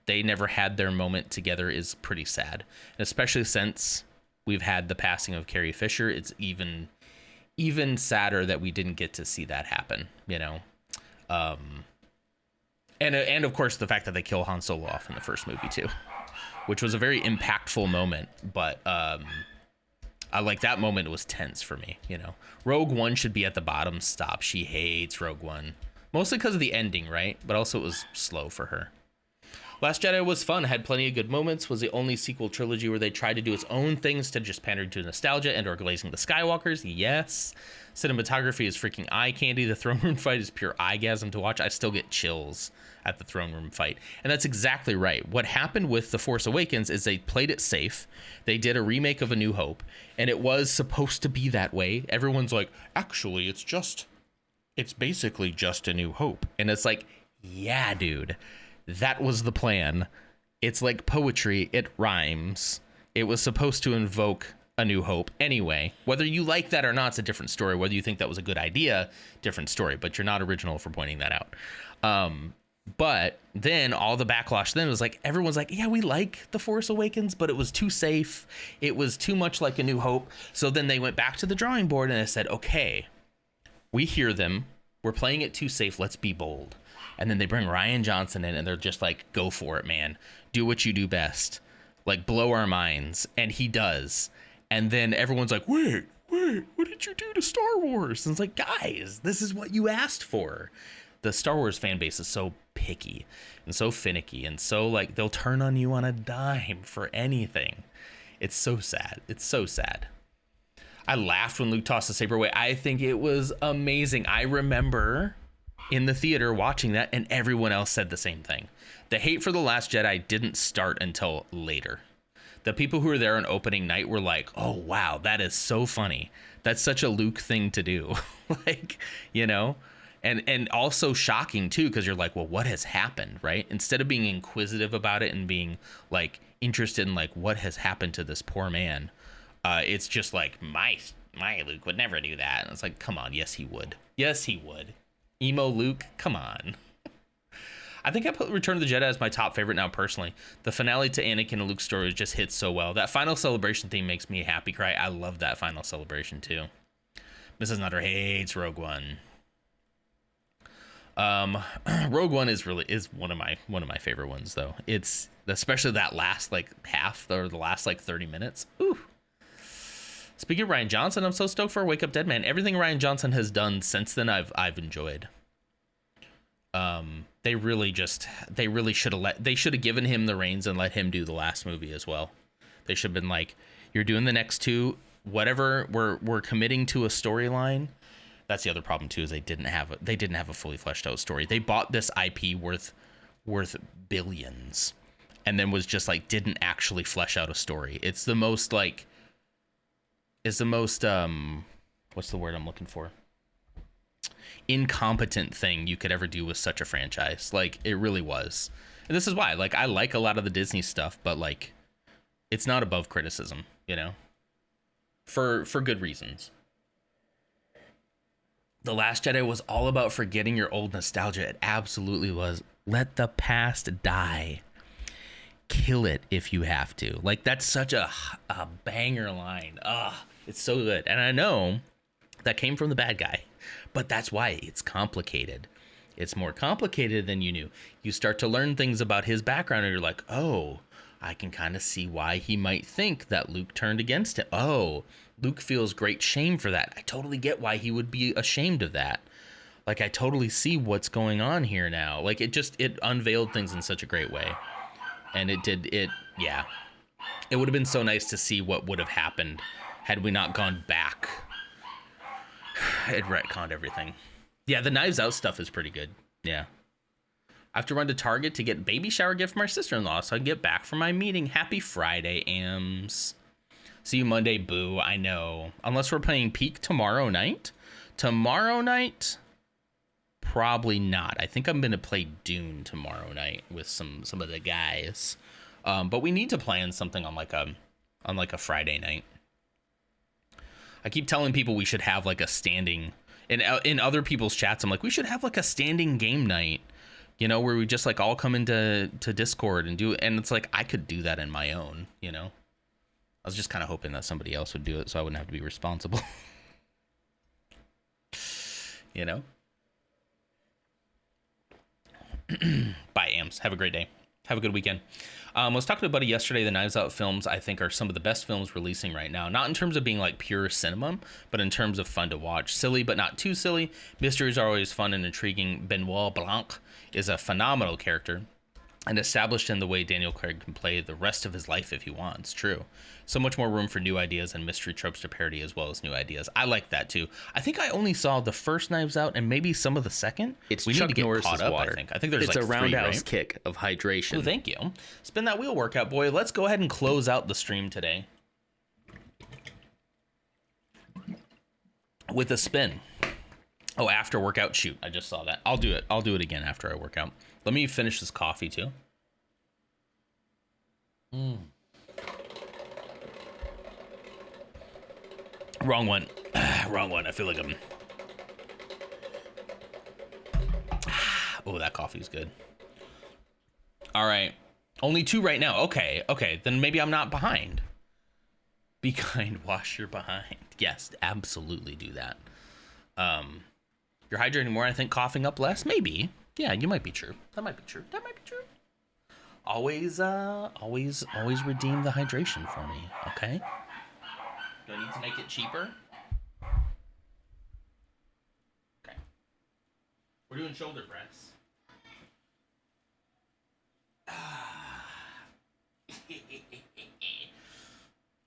they never had their moment together is pretty sad, and especially since we've had the passing of Carrie Fisher, it's even sadder that we didn't get to see that happen, you know. And of course the fact that they kill Han Solo off in the first movie too, which was a very impactful moment. But I like that moment was tense for me, you know. Rogue One should be at the bottom. Stop. She hates Rogue One. Mostly because of the ending, right? But also it was slow for her. Last Jedi was fun, had plenty of good moments, was the only sequel trilogy where they tried to do its own things to just pander to nostalgia and or glazing the Skywalkers. Yes. Cinematography is freaking eye candy. The throne room fight is pure eyegasm to watch. I still get chills at the throne room fight. And that's exactly right. What happened with The Force Awakens is they played it safe. They did a remake of A New Hope, and it was supposed to be that way. Everyone's like, actually, it's basically just A New Hope. And it's like, yeah, dude. That was the plan. It's like poetry. It rhymes. It was supposed to invoke A New Hope anyway. Whether you like that or not, it's a different story. Whether you think that was a good idea, different story. But you're not original for pointing that out. But then all the backlash then was like, everyone's like, yeah, we like The Force Awakens, but it was too safe. It was too much like A New Hope. So then they went back to the drawing board and they said, okay, we hear them. We're playing it too safe. Let's be bold. And then they bring Rian Johnson in and they're just like, go for it, man. Do what you do best. Like, blow our minds. And he does. And then everyone's like, wait, what did you do to Star Wars? And it's like, guys, this is what you asked for. The Star Wars fan base is so picky and so finicky and so like they'll turn on you on a dime for anything. It's so sad. It's so sad. I laughed when Luke tossed the saber away. I think it was amazing. I remember in the theater watching that and everyone else said the same thing. The hate for The Last Jedi didn't start until later. The people who were there on opening night were like, oh, wow, that is so funny. That's such a Luke thing to do. Like, you know, and also shocking, too, because you're like, well, what has happened? Right. Instead of being inquisitive about it and being like interested in like what has happened to this poor man. It's just like my Luke would never do that. And it's like, come on. Yes, he would. Yes, he would. Emo Luke. Come on. I think I put Return of the Jedi as my top favorite now, personally. The finale to Anakin and Luke's story just hits so well. That final celebration theme makes me happy cry. I love that final celebration, too. Mrs. Nutter hates Rogue One. Rogue One is one of my favorite ones, though. It's especially that last like half or the last like 30 minutes. Ooh. Speaking of Rian Johnson, I'm so stoked for Wake Up Dead Man. Everything Rian Johnson has done since then, I've enjoyed. They really should have given him the reins and let him do the last movie as well. They should have been like, you're doing the next two, whatever. We're committing to a storyline. That's the other problem too, is they didn't have a fully fleshed out story. They bought this IP worth billions, and then was just like didn't actually flesh out a story. It's the most what's the word I'm looking for? Incompetent thing you could ever do with such a franchise. Like, it really was. And this is why, like, I like a lot of the Disney stuff, but like, it's not above criticism, you know, for good reasons. The Last Jedi was all about forgetting your old nostalgia. It absolutely was. Let the past die. Kill it if you have to. Like, that's such a banger line. It's so good. And I know that came from the bad guy, but that's why it's complicated. It's more complicated than you knew. You start to learn things about his background and you're like, oh, I can kind of see why he might think that Luke turned against him. Oh, Luke feels great shame for that. I totally get why he would be ashamed of that. Like, I totally see what's going on here now. Like, it unveiled things in such a great way. And it would have been so nice to see what would have happened had we not gone back. It retconned everything. Yeah, the Knives Out stuff is pretty good. Yeah. I have to run to Target to get baby shower gift for my sister-in-law so I can get back from my meeting. Happy Friday, Ams. See you Monday, boo. I know. Unless we're playing Peak tomorrow night. Tomorrow night? Probably not. I think I'm going to play Dune tomorrow night with some of the guys. But we need to plan something on like a Friday night. I keep telling people we should have like a standing, in other people's chats, I'm like, we should have like a standing game night, you know, where we just like all come into Discord and do it. And it's like, I could do that in my own, you know. I was just kind of hoping that somebody else would do it so I wouldn't have to be responsible. You know. Bye, Ams. Have a great day. Have a good weekend. I was talking to a buddy yesterday. The Knives Out films, I think, are some of the best films releasing right now. Not in terms of being like pure cinema, but in terms of fun to watch. Silly, but not too silly. Mysteries are always fun and intriguing. Benoit Blanc is a phenomenal character and established in the way Daniel Craig can play the rest of his life if he wants. True. So much more room for new ideas and mystery tropes to parody as well as new ideas. I like that too. I think I only saw the first Knives Out and maybe some of the second. It's we Chuck need to get Norris's caught up, water. I think there's it's like a roundhouse right? kick of hydration. Oh, thank you. Spin that wheel, workout boy. Let's go ahead and close out the stream today with a spin. Oh, after workout. Shoot, I just saw that. I'll do it. I'll do it again after I work out. Let me finish this coffee too. Wrong one. Wrong one. I feel like I'm... Oh, that coffee's good. All right. Only 2 right now. Okay. Okay. Then maybe I'm not behind. Be kind. Wash your behind. Yes, absolutely do that. You're hydrating more, I think, coughing up less. Maybe. Yeah, you might be true. That might be true. That might be true. Always redeem the hydration for me, okay? Do I need to make it cheaper? Okay. We're doing shoulder press.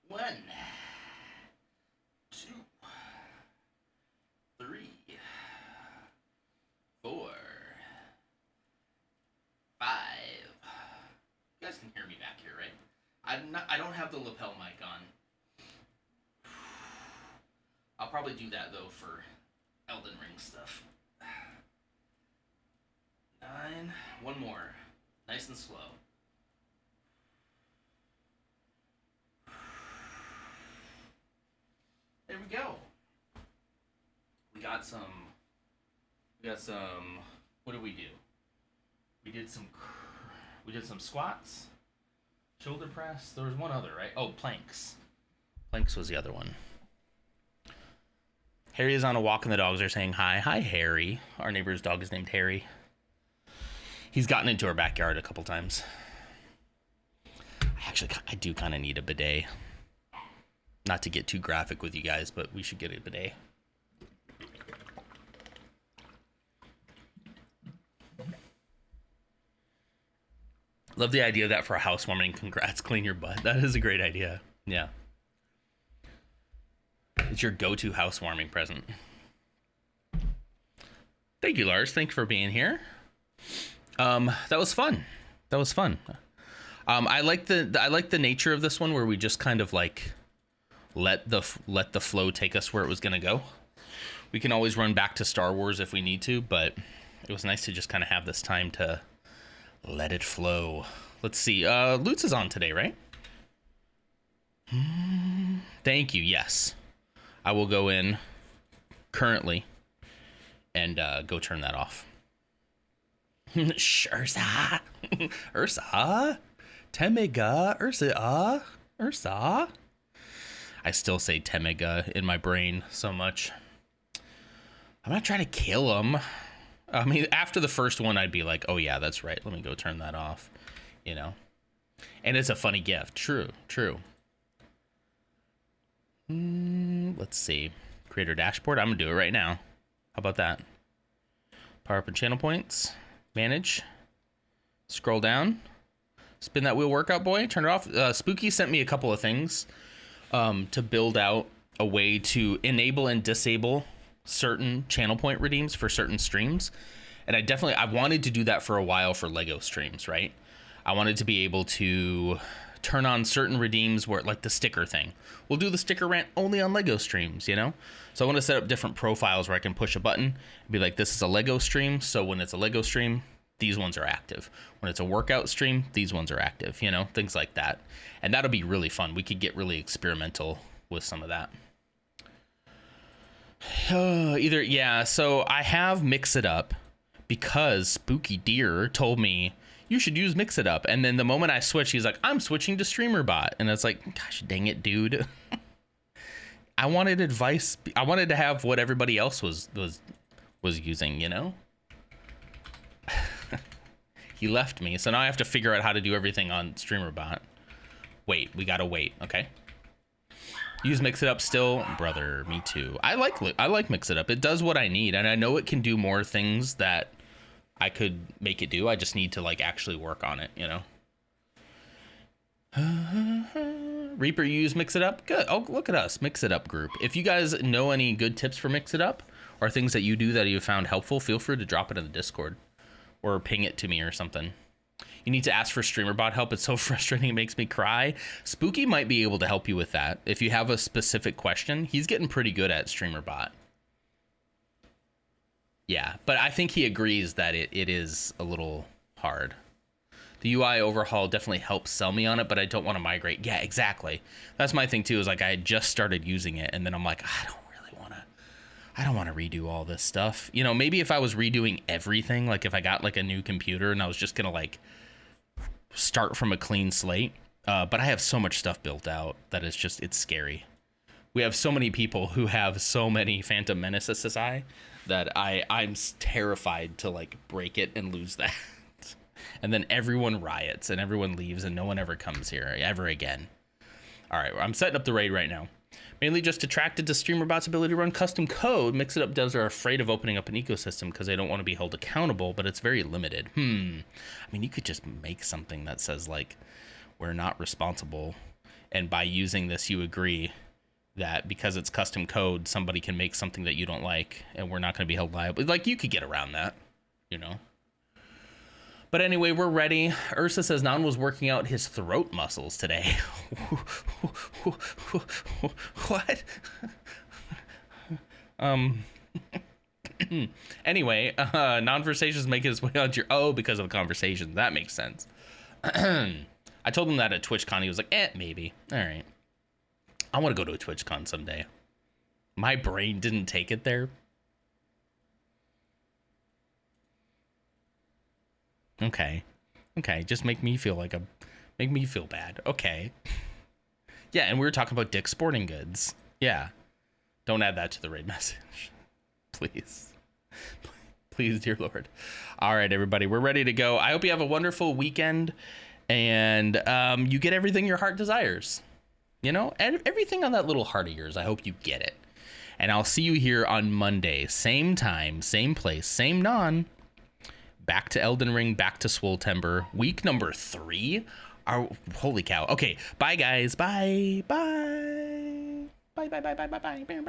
One, 2, 3, 4, 5. You guys can hear me back here, right? I don't have the lapel mic on. I'll probably do that though for Elden Ring stuff. 9. One more. Nice and slow. There we go. We got some. What did we do? We did some squats, shoulder press. There was one other, right? Oh, planks. Planks was the other one. Harry is on a walk and the dogs are saying hi. Hi, Harry. Our neighbor's dog is named Harry. He's gotten into our backyard a couple times. I do kind of need a bidet. Not to get too graphic with you guys, but we should get a bidet. Love the idea of that for a housewarming. Congrats, clean your butt. That is a great idea. Yeah. It's your go-to housewarming present. Thank you, Lars. Thanks for being here. That was fun. I like the nature of this one where we just kind of like let the flow take us where it was gonna go. We can always run back to Star Wars if we need to, but it was nice to just kind of have this time to let it flow. Let's see. Lutz is on today, right? Thank you. Yes. I will go in currently and go turn that off. Ursa. Ursa. Temega. Ursa. I still say Temega in my brain so much. I'm not trying to kill him. I mean, after the first one, I'd be like, oh, yeah, that's right. Let me go turn that off, you know? And it's a funny gift. True. Let's see. Creator dashboard. I'm going to do it right now. How about that? Power up and channel points. Manage. Scroll down. Spin that wheel, workout boy. Turn it off. Spooky sent me a couple of things to build out a way to enable and disable certain channel point redeems for certain streams. And I wanted to do that for a while for Lego streams, right? I wanted to be able to turn on certain redeems where, like the sticker thing. We'll do the sticker rant only on Lego streams, you know? So I want to set up different profiles where I can push a button and be like, this is a Lego stream. So when it's a Lego stream, these ones are active. When it's a workout stream, these ones are active, you know, things like that. And that'll be really fun. We could get really experimental with some of that. So I have Mix It Up because Spooky Deer told me you should use Mix It Up. And then the moment I switch, he's like, I'm switching to StreamerBot. And it's like, gosh, dang it, dude. I wanted advice. I wanted to have what everybody else was using, you know? He left me, so now I have to figure out how to do everything on StreamerBot. Wait, we gotta wait. Okay. Use Mix It Up still, brother. Me too. I like Mix It Up. It does what I need, and I know it can do more things that I could make it do. I just need to like actually work on it, you know. Reaper, you use Mix It Up? Good. Oh, look at us, Mix It Up group. If you guys know any good tips for Mix It Up or things that you do that you found helpful, feel free to drop it in the Discord or ping it to me or something. You need to ask for StreamerBot help. It's so frustrating. It makes me cry. Spooky might be able to help you with that. If you have a specific question, he's getting pretty good at StreamerBot. Yeah, but I think he agrees that it is a little hard. The UI overhaul definitely helps sell me on it, but I don't want to migrate. Yeah, exactly. That's my thing too, is like I had just started using it and then I'm like, I don't want to redo all this stuff. You know, maybe if I was redoing everything, like if I got like a new computer and I was just going to like start from a clean slate. But I have so much stuff built out that it's scary. We have so many people who have so many Phantom Menace SSI that I'm terrified to like break it and lose that. And then everyone riots and everyone leaves and no one ever comes here ever again. All right, I'm setting up the raid right now. Mainly just attracted to StreamerBot's ability to run custom code. Mix It Up devs are afraid of opening up an ecosystem because they don't want to be held accountable, but it's very limited. I mean, you could just make something that says like, we're not responsible. And by using this, you agree that because it's custom code, somebody can make something that you don't like and we're not going to be held liable. Like you could get around that, you know? But anyway, we're ready. Ursa says Nan was working out his throat muscles today. What? Anyway, n0nversations make his way onto your... Oh, because of the conversation. That makes sense. I told him that at TwitchCon. He was like, maybe. All right. I want to go to a TwitchCon someday. My brain didn't take it there. Okay. Just make me feel bad. Okay. Yeah, and we were talking about Dick's Sporting Goods. Yeah. Don't add that to the raid message. Please. Please, dear Lord. All right, everybody, we're ready to go. I hope you have a wonderful weekend and you get everything your heart desires. You know, and everything on that little heart of yours. I hope you get it. And I'll see you here on Monday. Same time, same place, same non. Back to Elden Ring, back to Swoltember. Week number 3. Holy cow. Okay, bye guys. Bye. Bye. Bye.